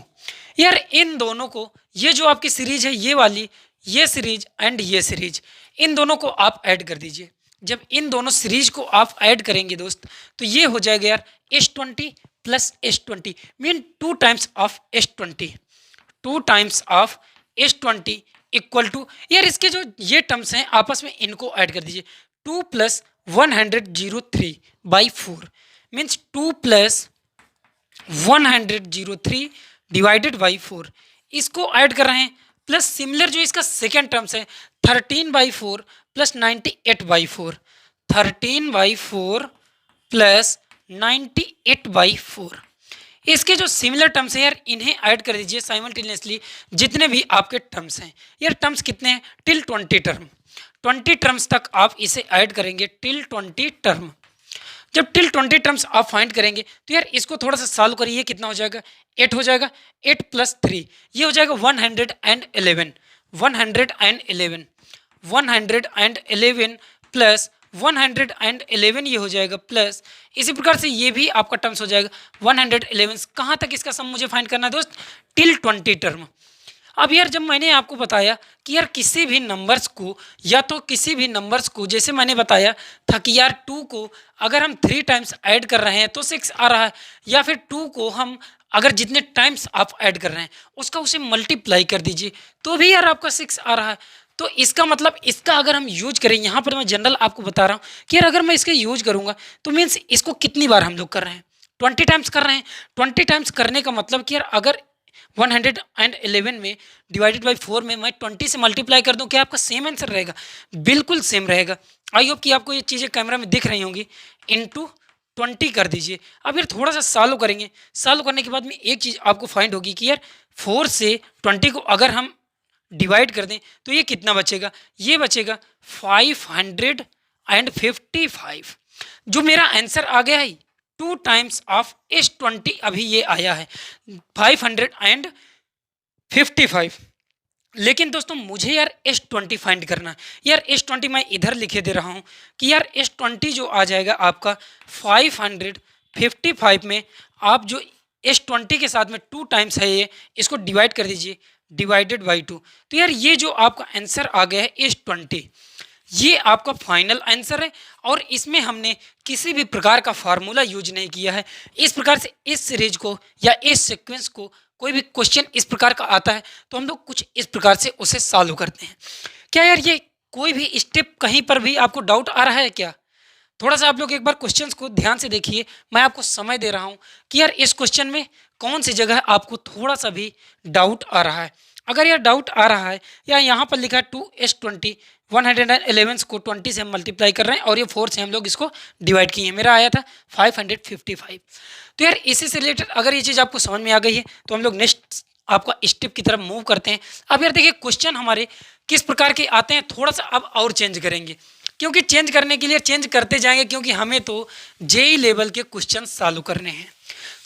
यार इन दोनों को, ये जो आपकी सीरीज है ये वाली, ये सीरीज एंड ये सीरीज, इन दोनों को आप ऐड कर दीजिए। जब इन दोनों सीरीज को आप ऐड करेंगे दोस्त तो ये हो जाएगा यार H20 plus H20 mean 2 times of H20, 2 times of H20 equal to, यार इसके जो ये टर्म्स हैं आपस में इनको ऐड कर दीजिए। 2 plus 103/4 means 2 plus 103 divided by 4, इसको ऐड कर रहे हैं। प्लस सिमिलर जो इसका सेकेंड टर्म्स है 13/4 प्लस 98/4, 13/4 प्लस 98/4। इसके जो सिमिलर टर्म्स हैं यार इन्हें ऐड कर दीजिए साइमल्टेनियसली, जितने भी आपके टर्म्स हैं। यार टर्म्स कितने हैं टिल 20 टर्म, 20 टर्म्स तक आप इसे ऐड करेंगे टिल 20 टर्म। जब टिल 20 टर्म्स आप फाइंड करेंगे तो यार इसको थोड़ा सा सॉल्व करिए, कितना हो जाएगा 8 हो जाएगा, 8 प्लस 3 ये हो जाएगा 111 प्लस 111 ये हो जाएगा प्लस इसी प्रकार से ये भी आपका टर्म्स हो जाएगा 111। कहाँ तक इसका सम मुझे फाइंड करना है दोस्त टिल 20 टर्म। अब यार जब मैंने आपको बताया कि यार किसी भी नंबर्स को, या तो किसी भी नंबर्स को, जैसे मैंने बताया था कि यार 2 को अगर हम 3 टाइम्स ऐड कर रहे हैं तो 6 आ रहा है, या फिर 2 को हम अगर जितने टाइम्स आप ऐड कर रहे हैं उसका उसे मल्टीप्लाई कर दीजिए तो भी यार आपका 6 आ रहा है। तो इसका मतलब इसका अगर हम यूज करें, यहाँ पर मैं जनरल आपको बता रहा हूँ कि यार अगर मैं इसका यूज करूँगा तो मीन्स इसको कितनी बार हम लोग कर रहे हैं 20 टाइम्स कर रहे हैं। 20 टाइम्स करने का मतलब कि यार अगर 111 में डिवाइडेड बाई 4 में मैं 20 से मल्टीप्लाई कर दूं, क्या आपका सेम आंसर रहेगा? बिल्कुल सेम रहेगा। आई होप कि आपको ये चीज़ें कैमरा में दिख रही होंगी। इंटू 20 कर दीजिए। अब यार थोड़ा सा सॉल्व करेंगे, सॉल्व करने के बाद में एक चीज़ आपको फाइंड होगी कि यार 4 से 20 को अगर हम डिवाइड कर दें तो ये कितना बचेगा, ये बचेगा 555। जो मेरा आंसर आ गया है 2 टाइम्स ऑफ H20 अभी ये आया है 555। लेकिन दोस्तों मुझे यार S20 फाइंड करना है। यार S20 मैं इधर लिखे दे रहा हूँ कि यार S20 जो आ जाएगा आपका 555 में, आप जो S20 के साथ में 2 टाइम्स है ये, इसको डिवाइड कर दीजिए, डिवाइडेड बाई 2। तो यार ये जो आपका आंसर आ गया है S20, ये आपका फाइनल आंसर है और इसमें हमने किसी भी प्रकार का फार्मूला यूज नहीं किया है। इस प्रकार से इस सीरीज को या इस सीक्वेंस को कोई भी क्वेश्चन इस प्रकार का आता है तो हम लोग कुछ इस प्रकार से उसे सॉल्व करते हैं। क्या यार ये कोई भी स्टेप कहीं पर भी आपको डाउट आ रहा है क्या? थोड़ा सा आप लोग एक बार क्वेश्चंस को ध्यान से देखिए, मैं आपको समय दे रहा हूँ कि यार इस क्वेश्चन में कौन सी जगह आपको थोड़ा सा भी डाउट आ रहा है। अगर यार डाउट आ रहा है, या यहाँ पर लिखा है 2S20, 111 को 20 से हम मल्टीप्लाई कर रहे हैं और ये 4 से हम लोग इसको डिवाइड किए हैं, मेरा आया था 555। तो यार इसी से रिलेटेड अगर ये चीज़ आपको समझ में आ गई है तो हम लोग नेक्स्ट आपका स्टेप की तरफ मूव करते हैं। अब यार देखिए क्वेश्चन हमारे किस प्रकार के आते हैं, थोड़ा सा अब और चेंज करेंगे, क्योंकि चेंज करने के लिए चेंज करते जाएंगे, क्योंकि हमें तो जेई लेवल के क्वेश्चन सॉल्व करने हैं।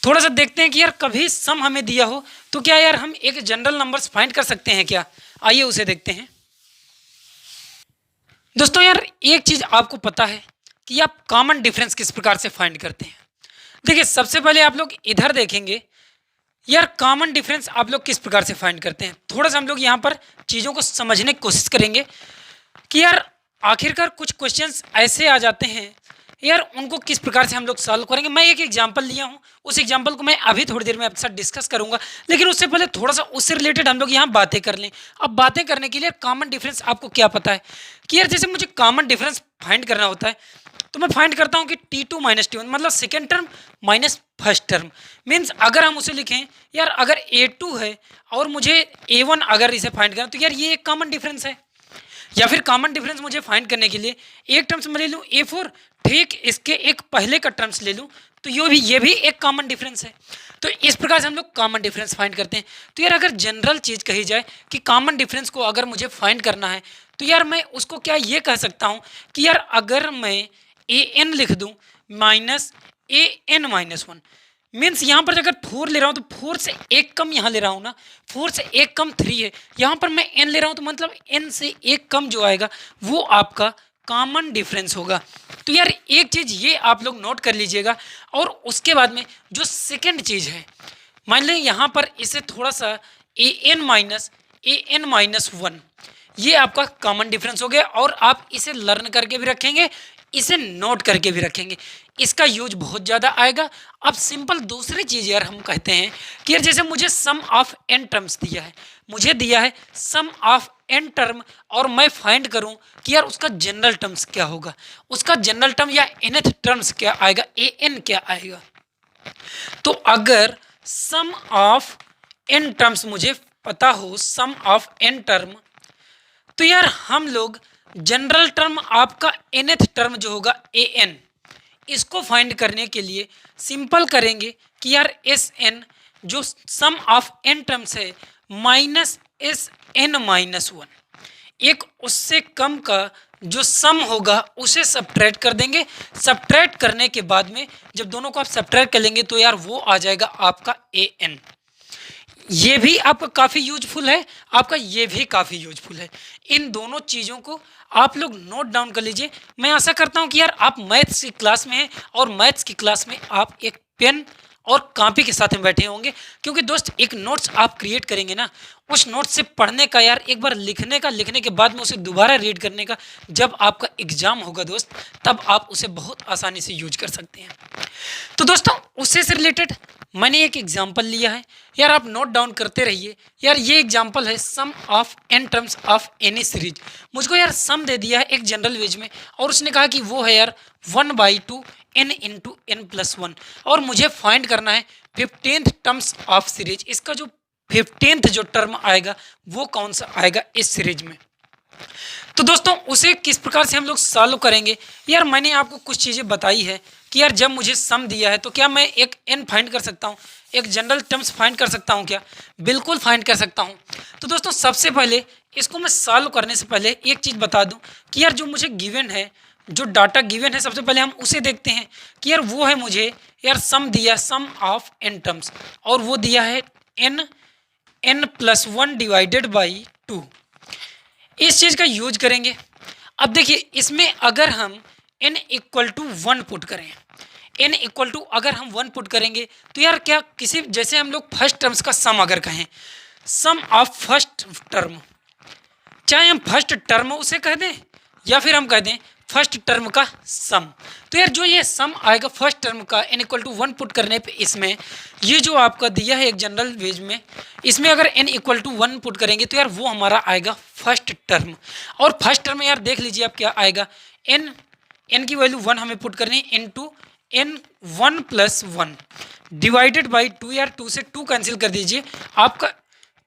थोड़ा सा देखते हैं कि यार कभी सम हमें दिया हो तो क्या यार हम एक जनरल नंबर्स फाइंड कर सकते हैं क्या? आइए उसे देखते हैं। दोस्तों यार एक चीज आपको पता है कि आप कॉमन डिफरेंस किस प्रकार से फाइंड करते हैं। देखिए सबसे पहले आप लोग इधर देखेंगे, यार कॉमन डिफरेंस आप लोग किस प्रकार से फाइंड करते हैं। थोड़ा सा हम लोग यहाँ पर चीज़ों को समझने की कोशिश करेंगे कि यार आखिरकार कुछ क्वेश्चंस ऐसे आ जाते हैं, यार उनको किस प्रकार से हम लोग सॉल्व करेंगे। मैं एक एग्जांपल लिया हूँ, उस एग्जांपल को मैं अभी थोड़ी देर में आपके साथ डिस्कस करूंगा, लेकिन उससे पहले थोड़ा सा उससे रिलेटेड हम लोग यहाँ बातें कर लें। अब बातें करने के लिए कॉमन डिफरेंस आपको क्या पता है कि यार जैसे मुझे कॉमन डिफरेंस फाइंड करना होता है तो मैं फाइंड करता हूँ कि T2 माइनस T1 मतलब second term minus first term. Means अगर हम उसे लिखें यार, अगर A2 है और मुझे A1 अगर इसे फाइंड करना, तो यार ये एक कॉमन डिफरेंस है। या फिर कॉमन डिफरेंस मुझे फाइंड करने के लिए एक टर्म्स में ले लूँ A4, ठीक इसके एक पहले का टर्म्स ले लूँ तो ये भी एक कॉमन डिफरेंस है। तो इस प्रकार से हम लोग कॉमन डिफरेंस फाइंड करते हैं। तो यार अगर जनरल चीज़ कही जाए कि कॉमन डिफरेंस को अगर मुझे फाइंड करना है तो यार मैं उसको क्या ये कह सकता हूँ कि यार अगर मैं an लिख दूँ माइनस an-1, मीन्स यहाँ पर अगर 4 ले रहा हूँ तो 4 से एक कम यहाँ ले रहा हूँ ना, 4 से एक कम 3 है, यहाँ पर मैं n ले रहा हूँ तो मतलब n से एक कम जो आएगा वो आपका कॉमन डिफरेंस होगा। तो यार एक चीज़ ये आप लोग नोट कर लीजिएगा। और उसके बाद में जो सेकंड चीज़ है, मान लें यहाँ पर इसे थोड़ा सा an-1 ये आपका कॉमन डिफरेंस हो गया, और आप इसे लर्न करके भी रखेंगे, इसे नोट करके भी रखेंगे, इसका यूज बहुत ज़्यादा आएगा। अब सिंपल दूसरी चीज़ यार हम कहते हैं कि यार जैसे मुझे सम ऑफ n टर्म्स दिया है, मुझे दिया है सम ऑफ n टर्म, और मैं फाइंड करूं कि यार उसका जनरल टर्म्स क्या होगा, उसका जनरल टर्म या nth टर्म्स क्या आएगा, an क्या आएगा। तो अगर सम ऑफ n टर्म्स मुझे पता हो, सम ऑफ n टर्म, तो यार हम लोग जनरल टर्म आपका nth टर्म जो होगा an, इसको फाइंड करने के लिए सिंपल करेंगे कि यार Sn जो सम ऑफ n टर्म्स है माइनस Sn-1, एक उससे कम का जो सम होगा उसे सब्ट्रैक्ट कर देंगे। सब्ट्रैक्ट करने के बाद में जब दोनों को आप सब्ट्रैक्ट कर लेंगे तो यार वो आ जाएगा आपका an। ये भी आपका काफ़ी यूजफुल है, आपका ये भी काफ़ी यूजफुल है। इन दोनों चीज़ों को आप लोग नोट डाउन कर लीजिए। मैं आशा करता हूँ कि यार आप मैथ्स की क्लास में हैं और मैथ्स की क्लास में आप एक पेन और कॉपी के साथ में बैठे होंगे, क्योंकि दोस्त एक नोट्स आप क्रिएट करेंगे ना, उस नोट्स से पढ़ने का यार एक बार लिखने का, लिखने के बाद में उसे दोबारा रीड करने का, जब आपका एग्जाम होगा दोस्त तब आप उसे बहुत आसानी से यूज कर सकते हैं। तो दोस्तों उससे से रिलेटेड मैंने एक एग्जाम्पल लिया है, यार आप नोट डाउन करते रहिए। यार ये एग्जाम्पल है sum of n terms of any series. मुझको यार सम दे दिया है एक जनरल वेज में, और उसने कहा कि वो है यार 1/2 n इंटू n+1, और मुझे फाइंड करना है 15th टर्म्स ऑफ सीरीज। इसका जो 15th जो टर्म आएगा वो कौन सा आएगा इस सीरीज में। तो दोस्तों उसे किस प्रकार से हम लोग सॉल्व करेंगे, यार मैंने आपको कुछ चीज़ें बताई है कि यार जब मुझे सम दिया है तो क्या मैं एक n फाइंड कर सकता हूँ, एक जनरल टर्म्स फाइंड कर सकता हूँ क्या? बिल्कुल फाइंड कर सकता हूँ। तो दोस्तों सबसे पहले इसको मैं सॉल्व करने से पहले एक चीज़ बता दूँ कि यार जो मुझे गिवन है, जो डाटा गिवन है, सबसे पहले हम उसे देखते हैं कि यार वो है मुझे यार सम दिया, सम ऑफ n टर्म्स, और वो दिया है n+1 डिवाइडेड बाई 2। इस चीज़ का यूज करेंगे। अब देखिए इसमें अगर हम n इक्वल टू 1 पुट करें, n इक्वल टू अगर हम 1 पुट करेंगे तो यार क्या किसी जैसे हम लोग फर्स्ट टर्म्स का सम अगर कहें, सम ऑफ फर्स्ट टर्म, चाहे हम फर्स्ट टर्म उसे कह दें या फिर हम कह दें फर्स्ट टर्म का सम, तो यार जो ये सम आएगा फर्स्ट टर्म का n इक्वल टू 1 पुट करने पे इसमें ये जो आपका दिया है एक जनरल वेज में, इसमें अगर n इक्वल टू 1 पुट करेंगे तो यार वो हमारा आएगा फर्स्ट टर्म। और फर्स्ट टर्म में यार देख लीजिए आप क्या आएगा, n की वैल्यू 1 हमें पुट करनी है into n 1 plus 1 divided by 2। यार 2 से 2 कैंसिल कर दीजिए, आपका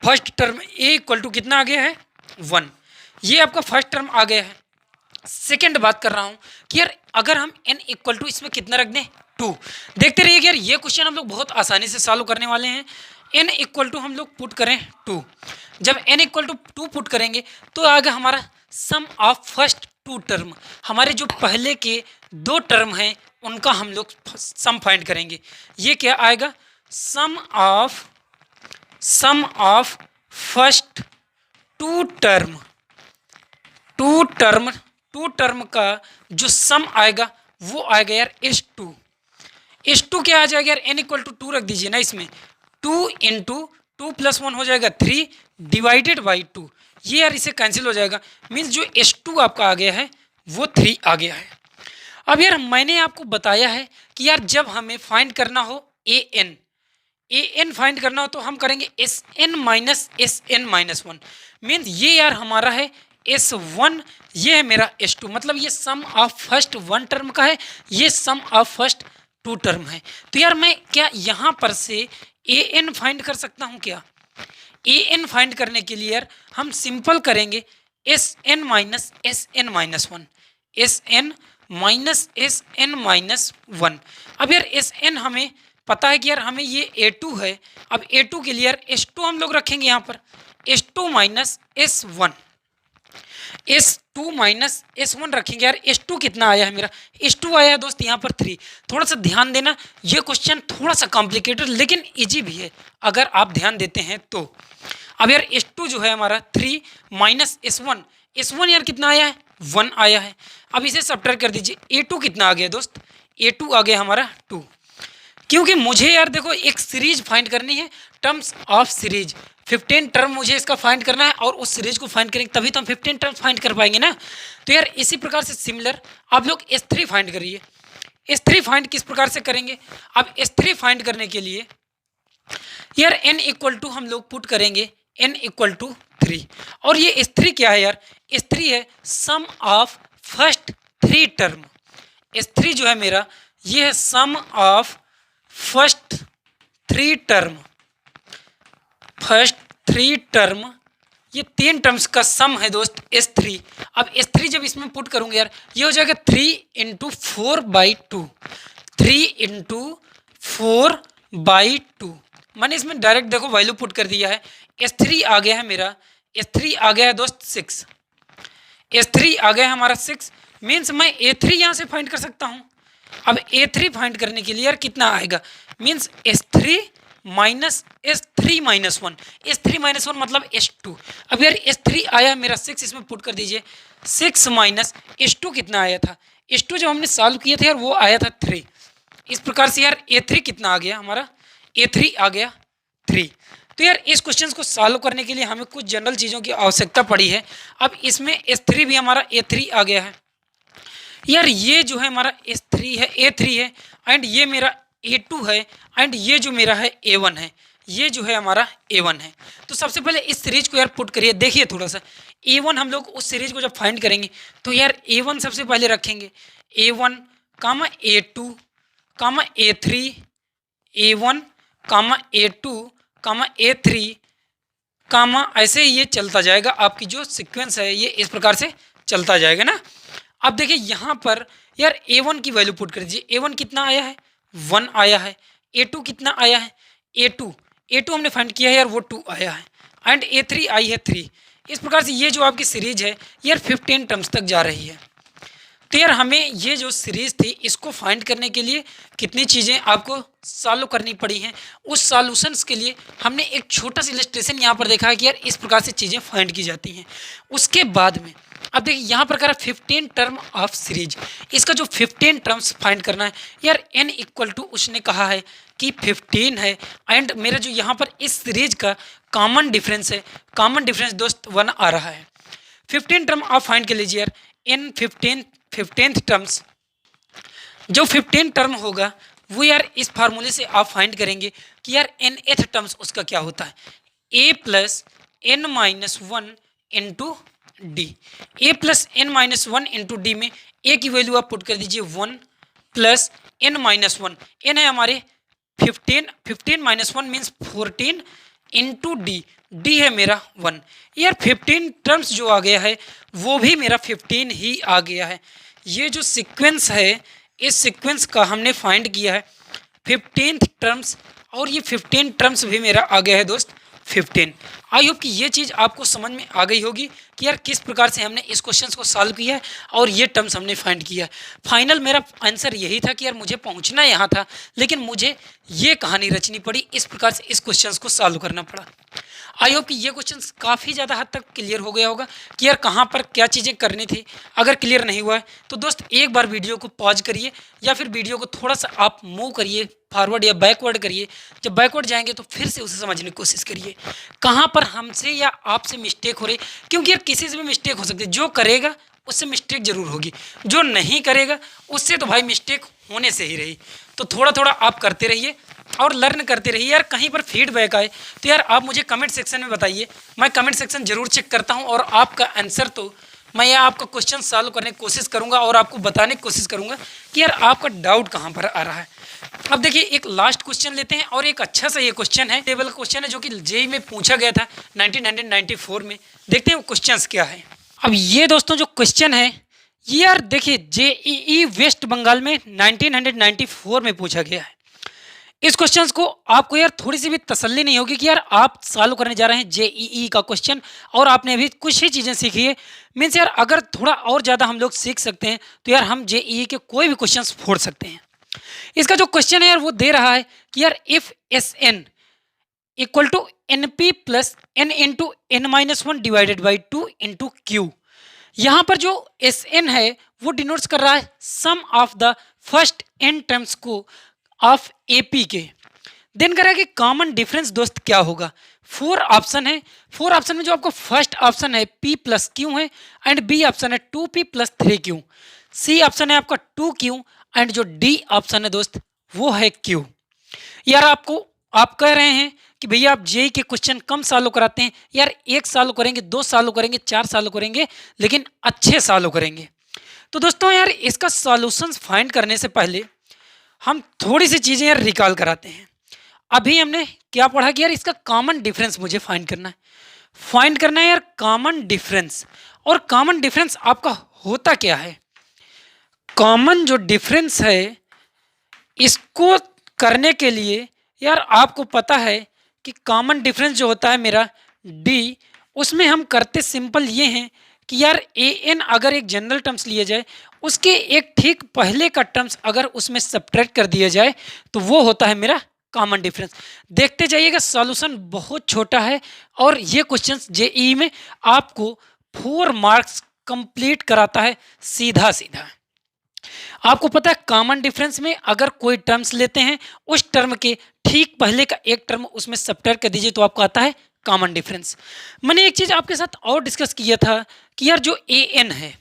first term a equal to कितना आ गया है 1, ये आपका फर्स्ट टर्म आ गया है। सेकेंड बात कर रहा हूँ कि यार अगर हम n इक्वल टू इसमें कितना रख दें 2, देखते रहिए यार ये क्वेश्चन हम लोग बहुत आसानी से सॉल्व करने वाले हैं। n इक्वल टू हम लोग पुट करें 2, जब n इक्वल टू 2 पुट करेंगे तो आगे हमारा सम ऑफ फर्स्ट 2 टर्म, हमारे जो पहले के 2 टर्म हैं उनका हम लोग सम फाइंड करेंगे। ये क्या आएगा, सम ऑफ फर्स्ट 2 टर्म का जो सम आएगा वो आएगा यार S2 क्या आ जाएगा यार n इक्वल टू 2 रख दीजिए ना, इसमें 2 इंटू 2 प्लस 1 हो जाएगा 3 डिवाइडेड बाई 2, ये यार इसे कैंसिल हो जाएगा, मीन्स जो S2 आपका आ गया है वो 3 आ गया है। अब यार मैंने आपको बताया है कि यार जब हमें फाइंड करना हो an फाइंड करना हो तो हम करेंगे Sn minus Sn minus 1, means ये यार हमारा है S1, ये है मेरा S2, मतलब ये सम ऑफ फर्स्ट 1 टर्म का है, ये सम ऑफ फर्स्ट 2 टर्म है। तो यार मैं क्या यहाँ पर से an फाइंड कर सकता हूँ क्या, an फाइंड करने के लिए यार हम सिंपल करेंगे Sn minus Sn minus 1, Sn minus Sn minus 1। अब यार Sn हमें पता है कि यार हमें ये A2 है, अब A2 के लिए यार S2 हम लोग रखेंगे यहाँ पर S2 minus S1 minus S1 रखेंगे। यार S2 कितना आया है मेरा, S2 आया है दोस्त यहाँ पर 3। थोड़ा सा ध्यान देना, ये क्वेश्चन थोड़ा सा कॉम्प्लिकेटेड लेकिन इजी भी है अगर आप ध्यान देते हैं तो। अब यार S2 जो है हमारा 3 माइनस S1 यार कितना आया है 1 आया है। अब इसे सब्ट्रैक्ट कर दीजिए, A2 कितना आ गया दोस्त, A2 आ गया हमारा 2, क्योंकि मुझे यार देखो एक सीरीज फाइंड करनी है, टर्म्स ऑफ सीरीज 15 टर्म मुझे इसका फाइंड करना है और उस सीरीज को फाइंड करेंगे तभी तो हम 15 टर्म्स फाइंड कर पाएंगे ना। तो यार इसी प्रकार से सिमिलर आप लोग S3 फाइंड करिए। S3 फाइंड किस प्रकार से करेंगे, अब S3 फाइंड करने के लिए यार n इक्वल टू हम लोग पुट करेंगे n इक्वल टू 3, और ये S3 क्या है यार, S3 है sum of first 3 term, S3 जो है मेरा ये है सम ऑफ फर्स्ट 3 टर्म, ये 3 टर्म्स का सम है दोस्त S3। अब S3 जब इसमें पुट करूंगे यार ये हो जाएगा 3 इंटू 4 बाई 2, 3 इंटू 4 बाई 2, मैंने इसमें डायरेक्ट देखो वैल्यू पुट कर दिया है। S3 आ गया है मेरा, S3 आ गया है दोस्त 6, S3 आ गया है हमारा 6, मीन्स मैं A3 यहाँ से फाइंड कर सकता हूँ। अब A3 फाइंड करने के लिए यार कितना आएगा, means S3 minus S3 minus 1, S3 minus 1 मतलब S2। अब यार S3 आया मेरा 6, इसमें पुट कर दीजिए 6 माइनस S2 कितना आया था, S2 जब हमने सॉल्व किया था यार वो आया था 3। इस प्रकार से यार A3 कितना आ गया हमारा, A3 आ गया 3। तो यार इस क्वेश्चन को सॉल्व करने के लिए हमें कुछ जनरल चीज़ों की आवश्यकता पड़ी है। अब इसमें S3 भी हमारा A3 आ गया है यार, ये जो है हमारा S3 है A3 है एंड ये मेरा A2 है एंड ये जो मेरा है A1 है, ये जो है हमारा A1 है। तो सबसे पहले इस सीरीज को यार पुट करिए, देखिए थोड़ा सा A1 हम लोग उस सीरीज को जब फाइंड करेंगे तो यार A1 सबसे पहले रखेंगे, A1 कामा A2 कामा A3, A1 कामा A2 कामा A3 कामा, ऐसे ये चलता जाएगा, आपकी जो सीक्वेंस है ये इस प्रकार से चलता जाएगा ना। अब देखिए यहाँ पर यार A1 की वैल्यू पुट कर दीजिए, A1 कितना आया है 1 आया है, A2 कितना आया है A2 हमने फाइंड किया है यार वो 2 आया है एंड A3 आई है 3। इस प्रकार से ये जो आपकी सीरीज है यार 15 टर्म्स तक जा रही है। तो यार हमें ये जो सीरीज थी इसको फाइंड करने के लिए कितनी चीज़ें आपको सॉल्व करनी पड़ी हैं। उस सॉल्यूशंस के लिए हमने एक छोटा सा इलस्ट्रेशन यहाँ पर देखा है कि यार इस प्रकार से चीज़ें फाइंड की जाती हैं। उसके बाद में अब देखिए यहाँ पर करा 15 टर्म ऑफ सीरीज, इसका जो 15 टर्म्स फाइंड करना है यार n इक्वल टू उसने कहा है कि 15 है एंड मेरा जो यहाँ पर इस सीरीज का कॉमन डिफरेंस है, कॉमन डिफरेंस दोस्त 1 आ रहा है। 15 टर्म आप फाइंड कर लीजिए यार। इन 15th टर्म्स जो 15 टर्म होगा वो यार इस फार्मूले से आप फाइंड करेंगे कि यार nth टर्म्स उसका क्या होता है, a plus n minus one into d. A plus N minus one into d में a की वैल्यू आप पुट कर दीजिए 1 plus n minus one, n है हमारे 15 minus one means 14 into d, d है मेरा 1। यार 15 टर्म्स जो आ गया है वो भी मेरा 15 ही आ गया है। ये जो सीक्वेंस है इस सीक्वेंस का हमने फाइंड किया है 15th टर्म्स और ये 15 टर्म्स भी मेरा आ गया है दोस्त 15। आई होप कि ये चीज़ आपको समझ में आ गई होगी कि यार किस प्रकार से हमने इस क्वेश्चन को सॉल्व किया है और ये टर्म्स हमने फाइंड किया है। फाइनल मेरा आंसर यही था कि यार मुझे पहुंचना यहाँ था लेकिन मुझे ये कहानी रचनी पड़ी, इस प्रकार से इस क्वेश्चन को सॉल्व करना पड़ा। आई होप कि ये क्वेश्चन काफ़ी ज़्यादा हद तक क्लियर हो गया होगा कि यार कहाँ पर क्या चीज़ें करनी थी। अगर क्लियर नहीं हुआ है तो दोस्त एक बार वीडियो को पॉज करिए या फिर वीडियो को थोड़ा सा आप मूव करिए, फॉरवर्ड या बैकवर्ड करिए। जब बैकवर्ड जाएंगे तो फिर से उसे समझने की कोशिश करिए कहाँ पर हमसे या आपसे मिस्टेक हो रही, क्योंकि यार किसी से भी मिस्टेक हो सकती है। जो करेगा उससे मिस्टेक जरूर होगी, जो नहीं करेगा उससे तो भाई मिस्टेक होने से ही रही। तो थोड़ा थोड़ा आप करते रहिए और लर्न करते रहिए। यार कहीं पर फीडबैक आए तो यार आप मुझे कमेंट सेक्शन में बताइए, मैं कमेंट सेक्शन जरूर चेक करता हूं और आपका आंसर तो मैं यह आपका क्वेश्चन सॉल्व करने की कोशिश करूंगा और आपको बताने की कोशिश करूंगा कि यार आपका डाउट कहां पर आ रहा है। अब देखिए एक लास्ट क्वेश्चन लेते हैं और एक अच्छा सा ये क्वेश्चन है, टेबल क्वेश्चन है जो कि जेईई में पूछा गया था 1994 में। देखते हैं वो क्वेश्चन क्या है। अब ये दोस्तों जो क्वेश्चन है ये यार देखिए जेईई वेस्ट बंगाल में 1994 में पूछा गया है। इस क्वेश्चन को आपको यार थोड़ी सी भी तसल्ली नहीं होगी कि यार आप सॉल्व करने जा रहे हैं जेईई का क्वेश्चन और आपने अभी कुछ ही चीज़ें सीखी है। मीन्स यार अगर थोड़ा और ज़्यादा हम लोग सीख सकते हैं तो यार हम जेईई के कोई भी क्वेश्चन फोड़ सकते हैं। इसका जो क्वेश्चन है यार वो दे रहा है कि यार if s n equal to n p plus n into n minus one divided by 2 into q. यहाँ पर जो एस एन है वो डिनोट्स कर रहा है sum of the first N terms को ऑफ एपी के। देन करेगा कि कॉमन डिफरेंस दोस्त क्या होगा। 4 ऑप्शन है, 4 ऑप्शन में जो आपको फर्स्ट ऑप्शन है p प्लस क्यू है एंड बी ऑप्शन है 2p plus 3q, C option है आपका 2q एंड जो डी ऑप्शन है दोस्त वो है q। यार आपको आप कह रहे हैं कि भैया आप जेई के क्वेश्चन कम सालों कराते हैं। यार 1 साल करेंगे, 2 साल करेंगे, 4 साल करेंगे, लेकिन अच्छे सालों करेंगे। तो दोस्तों यार इसका सॉल्यूशंस फाइंड करने से पहले हम थोड़ी सी चीज़ें यार रिकॉल कराते हैं। अभी हमने क्या पढ़ा कि यार इसका कॉमन डिफरेंस मुझे फाइंड करना है। फाइंड करना है यार कॉमन डिफरेंस। और कॉमन डिफरेंस आपका होता क्या है? कॉमन जो डिफरेंस है इसको करने के लिए यार आपको पता है कि कॉमन डिफरेंस जो होता है मेरा डी, उसमें हम करते सिंपल ये हैं कि यार ए एन अगर एक जनरल टर्म्स लिए जाए उसके एक ठीक पहले का टर्म्स अगर उसमें सब्ट्रैक्ट कर दिया जाए तो वो होता है मेरा कॉमन डिफरेंस। देखते जाइएगा सॉल्यूशन बहुत छोटा है और ये क्वेश्चन जेईई में आपको 4 मार्क्स कंप्लीट कराता है सीधा सीधा। आपको पता है कॉमन डिफरेंस में अगर कोई टर्म्स लेते हैं उस टर्म के ठीक पहले का एक टर्म उसमें सब्ट्रैक्ट कर दीजिए तो आपको आता है कॉमन डिफरेंस। मैंने एक चीज़ आपके साथ और डिस्कस किया था कि यार जो ए एन है,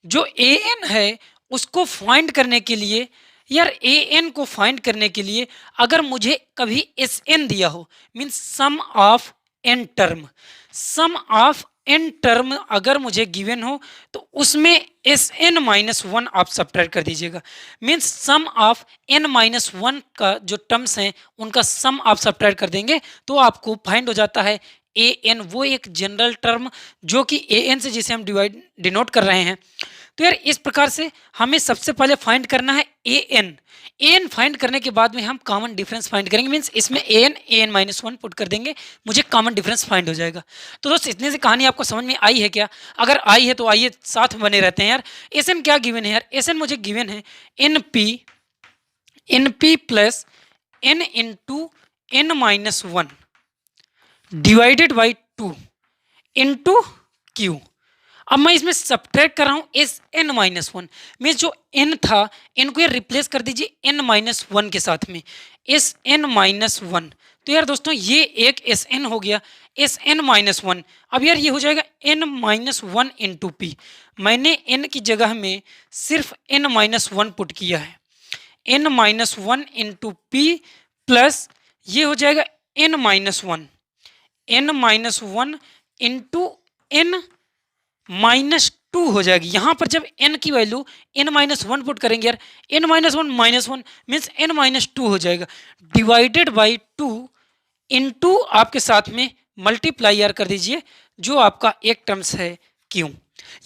जो ए एन है उसको फाइंड करने के लिए यार ए एन को फाइंड करने के लिए अगर मुझे कभी एस एन दिया हो means sum of n term, sum of n term अगर मुझे गिवन हो तो उसमें एस एन माइनस वन आप सब्ट्रैक्ट कर दीजिएगा। Means sum of n minus one का जो टर्म्स हैं उनका सम आप सब्ट्रैक्ट कर देंगे तो आपको फाइंड हो जाता है ए एन, वो एक जनरल टर्म जो कि ए एन से जिसे हम डिनोट कर रहे हैं। तो यार इस प्रकार से हमें सबसे पहले फाइंड करना है an। an फाइंड करने के बाद में हम कॉमन डिफरेंस फाइंड करेंगे, मीन्स इसमें an -1 पुट कर देंगे, मुझे कॉमन डिफरेंस फाइंड हो जाएगा। तो दोस्त इतने से कहानी आपको समझ में आई है क्या? अगर आई है तो आइए साथ में बने रहते हैं यार। एसएन क्या गिवन है यार? एसएन मुझे गिवन है np plus n into n-1 divided by 2 into Q. अब मैं इसमें सब्ट्रैक्ट कर रहा हूं एस n -1 में, जो n था इनको ये रिप्लेस कर दीजिए n-1 के साथ में, एस n -1। तो यार दोस्तों ये एक एस n हो गया, एस n -1। अब यार ये हो जाएगा n-1 इंटू पी। मैंने n की जगह में सिर्फ n-1 पुट किया है, n-1 इंटू पी प्लस ये हो जाएगा n-1 इंटू n-2 हो जाएगी। यहाँ पर जब n की वैल्यू n-1 पुट करेंगे यार, n-1 मीन्स n-2 हो जाएगा, डिवाइडेड बाई 2 इंटू आपके साथ में मल्टीप्लाई यार कर दीजिए जो आपका एक टर्म्स है क्यों।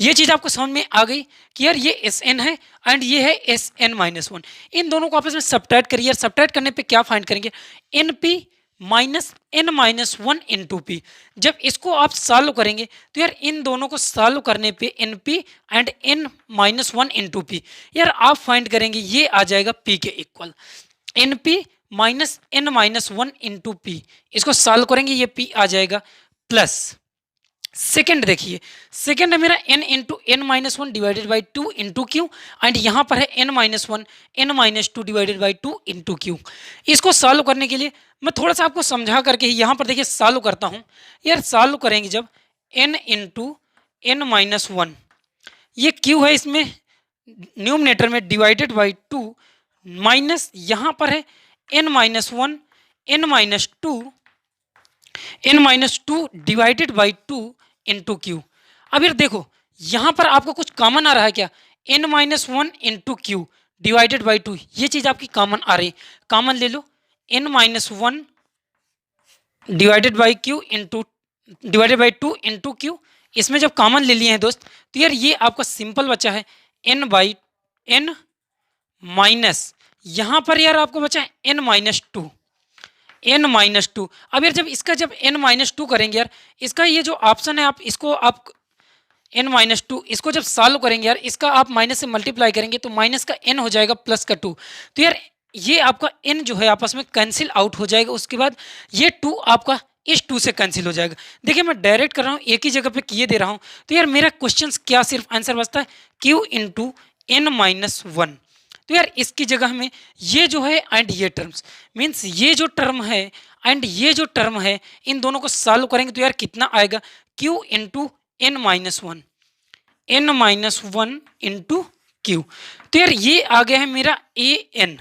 ये चीज आपको समझ में आ गई कि यार ये एस एन है एंड ये है एस n -1। इन दोनों को आपस में सब्ट्रैक्ट करिए यार। सब्ट्रैक्ट करने पे क्या फाइंड करेंगे? N p minus n-1 into p. जब इसको आप सॉल्व करेंगे तो यार इन दोनों को सॉल्व करने पे n p and n-1 into p यार आप फाइंड करेंगे ये आ जाएगा p के equal, n p minus n-1 into p. इसको सॉल्व करेंगे ये p आ जाएगा प्लस सेकेंड देखिए, सेकेंड है मेरा n into n-1 divided by 2 into Q and यहाँ पर है n-1 n-2 divided by 2 into Q. इसको सॉल्व करने के लिए मैं थोड़ा सा आपको समझा करके यहाँ पर देखिए सॉल्व करता हूँ यार। सॉल्व करेंगे जब n इंटू n-1, ये क्यू है इसमें न्यूमरेटर में डिवाइडेड बाई 2 माइनस यहाँ पर है n-1 n-2 divided by 2 into Q. अब यार देखो यहाँ पर आपको कुछ कॉमन आ रहा है क्या? n-1 into Q divided by 2, ये चीज आपकी कॉमन आ रही है, कॉमन ले लो। n-1 divided by Q into divided by 2 into Q. इसमें जब कॉमन ले लिए हैं दोस्त तो यार ये आपका सिंपल बचा है n बाई n माइनस यहाँ पर यार आपको बचा है n-2 n-2। अब यार जब इसका जब n-2 करेंगे यार, इसका ये जो ऑप्शन है आप इसको आप n-2 इसको जब सॉल्व करेंगे यार, इसका आप माइनस से मल्टीप्लाई करेंगे तो माइनस का n हो जाएगा प्लस का 2। तो यार ये आपका n जो है आपस में कैंसिल आउट हो जाएगा, उसके बाद ये 2 आपका इस 2 से कैंसिल हो जाएगा। देखिए मैं डायरेक्ट कर रहा हूँ, एक ही जगह पे किए दे रहा हूँ। तो यार मेरा क्वेश्चन क्या सिर्फ आंसर बचता है q इंटू n-1। तो यार इसकी जगह में ये जो है एंड ये टर्म्स मीन्स ये जो टर्म है एंड ये जो टर्म है इन दोनों को सॉल्व करेंगे तो यार कितना आएगा? q into n-1 into Q. तो यार ये आ गया है मेरा an,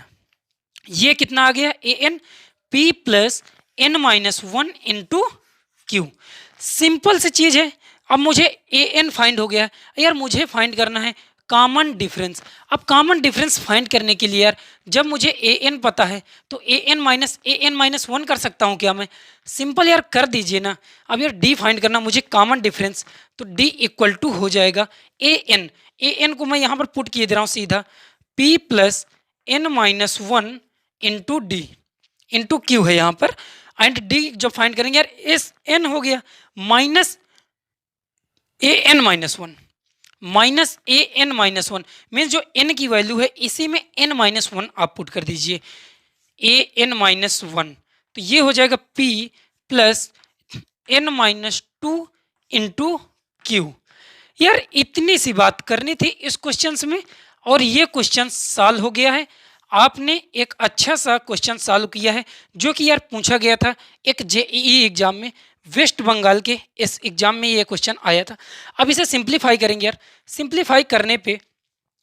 ये कितना आ गया? an p plus n-1 into Q. Simple सी चीज है। अब मुझे an फाइंड हो गया है यार, मुझे फाइंड करना है कॉमन डिफरेंस। अब कॉमन डिफरेंस फाइंड करने के लिए यार जब मुझे an पता है तो an-1 कर सकता हूँ क्या मैं? सिंपल यार कर दीजिए ना। अब यार d फाइंड करना मुझे कॉमन डिफरेंस, तो d इक्वल टू हो जाएगा an को मैं यहाँ पर पुट किए दे रहा हूँ सीधा p plus n-1 into D into Q है यहाँ पर एंड d जब फाइंड करेंगे यार एस n हो गया minus an-1 minus an-1 means जो n की वैल्यू है इसी में n-1 आप पुट कर दीजिए an-1। तो ये हो जाएगा p plus n-2 into Q. यार इतनी सी बात करनी थी इस क्वेश्चन में और ये क्वेश्चन सॉल्व हो गया है। आपने एक अच्छा सा क्वेश्चन सॉल्व किया है जो कि यार पूछा गया था एक जेईई एग्जाम में, वेस्ट बंगाल के इस एग्जाम में ये क्वेश्चन आया था। अब इसे सिंप्लीफाई करेंगे यार। सिंप्लीफाई करने पे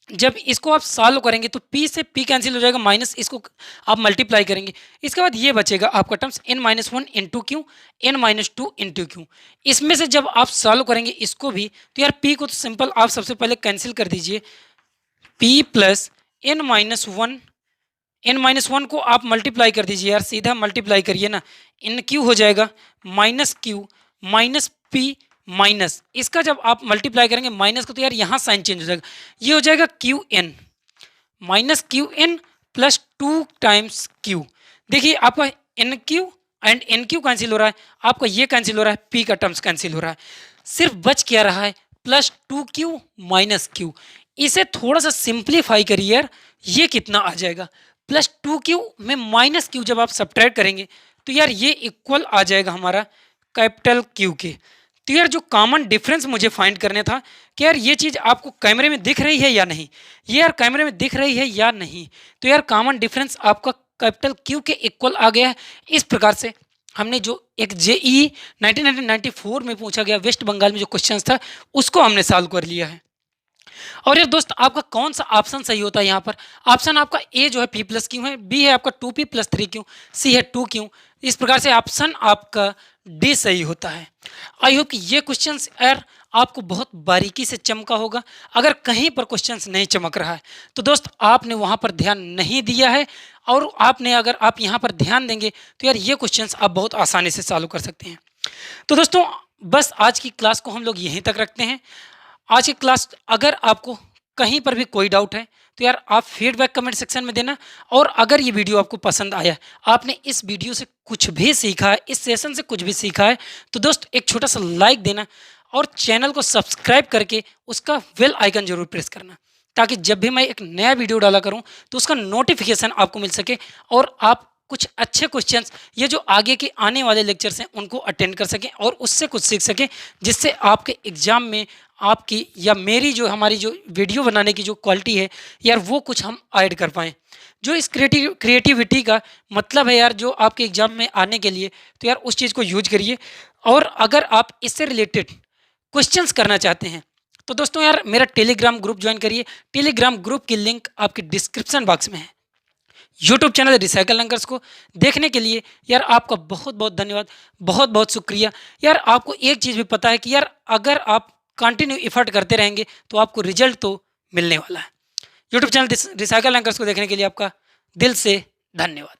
जब इसको आप सॉल्व करेंगे तो p से p कैंसिल हो जाएगा, माइनस इसको आप मल्टीप्लाई करेंगे, इसके बाद ये बचेगा आपका terms n-1 into Q n-2 into Q. इसमें से जब आप सॉल्व करेंगे इसको भी तो यार p को तो सिंपल आप सबसे पहले कैंसिल कर दीजिए, p प्लस n-1 को आप मल्टीप्लाई कर दीजिए यार, सीधा मल्टीप्लाई करिए ना, इन क्यू हो जाएगा minus Q minus P minus इसका जब आप मल्टीप्लाई करेंगे माइनस को, तो यार यहाँ साइन चेंज हो जाएगा, ये हो जाएगा q n minus q n plus 2 times q. देखिए आपका n q and n q cancel हो रहा है, आपका ये कैंसिल हो रहा है, पी का टर्म्स कैंसिल हो रहा है, सिर्फ बच क्या रहा है प्लस 2q माइनस क्यू। इसे थोड़ा सा सिंप्लीफाई करिए यार, ये कितना आ जाएगा प्लस 2q में माइनस क्यू जब आप सब्ट्रैक्ट करेंगे तो यार ये इक्वल आ जाएगा हमारा कैपिटल क्यू के। तो यार जो कॉमन डिफरेंस मुझे फाइंड करने था कि यार ये चीज़ आपको कैमरे में दिख रही है या नहीं, ये यार कैमरे में दिख रही है या नहीं, तो यार कॉमन डिफरेंस आपका कैपिटल क्यू के इक्वल आ गया है। इस प्रकार से हमने जो एक जेई 1994 में पूछा गया वेस्ट बंगाल में जो क्वेश्चन था उसको हमने सॉल्व कर लिया है। और यार दोस्त आपका कौन सा ऑप्शन सही होता है यहाँ पर, ऑप्शन आपका ए जो है p प्लस क्यू है, बी है आपका 2p प्लस 3q, सी है 2q। इस प्रकार से ऑप्शन आपका डी सही होता है। आई होप कि ये क्वेश्चंस यार आपको बहुत बारीकी से चमका होगा। अगर कहीं पर क्वेश्चंस नहीं चमक रहा है तो दोस्त आपने वहाँ पर ध्यान नहीं दिया है, और आपने अगर आप यहाँ पर ध्यान देंगे तो यार ये क्वेश्चंस आप बहुत आसानी से सॉल्व कर सकते हैं। तो दोस्तों बस आज की क्लास को हम लोग यहीं तक रखते हैं। आज की क्लास अगर आपको कहीं पर भी कोई डाउट है तो यार आप फीडबैक कमेंट सेक्शन में देना, और अगर ये वीडियो आपको पसंद आया, आपने इस वीडियो से कुछ भी सीखा है, इस सेशन से कुछ भी सीखा है, तो दोस्त एक छोटा सा लाइक देना और चैनल को सब्सक्राइब करके उसका बेल आइकन जरूर प्रेस करना, ताकि जब भी मैं एक नया वीडियो डाला करूं तो उसका नोटिफिकेशन आपको मिल सके और आप कुछ अच्छे क्वेश्चंस ये जो आगे के आने वाले लेक्चर्स हैं उनको अटेंड कर सकें और उससे कुछ सीख सकें, जिससे आपके एग्ज़ाम में आपकी या मेरी जो हमारी जो वीडियो बनाने की जो क्वालिटी है यार वो कुछ हम ऐड कर पाएँ। जो इस क्रिएटिविटी का मतलब है यार जो आपके एग्ज़ाम में आने के लिए, तो यार उस चीज़ को यूज करिए। और अगर आप इससे रिलेटेड क्वेश्चंस करना चाहते हैं तो दोस्तों यार मेरा टेलीग्राम ग्रुप ज्वाइन करिए। टेलीग्राम ग्रुप की लिंक आपके डिस्क्रिप्शन बॉक्स में है। यूट्यूब चैनल रिसाइकल लंगर्स को देखने के लिए यार आपका बहुत बहुत धन्यवाद, बहुत बहुत शुक्रिया। यार आपको एक चीज़ भी पता है कि यार अगर आप कंटिन्यू एफर्ट करते रहेंगे तो आपको रिजल्ट तो मिलने वाला है। यूट्यूब चैनल रिसाइकल लंगर्स को देखने के लिए आपका दिल से धन्यवाद।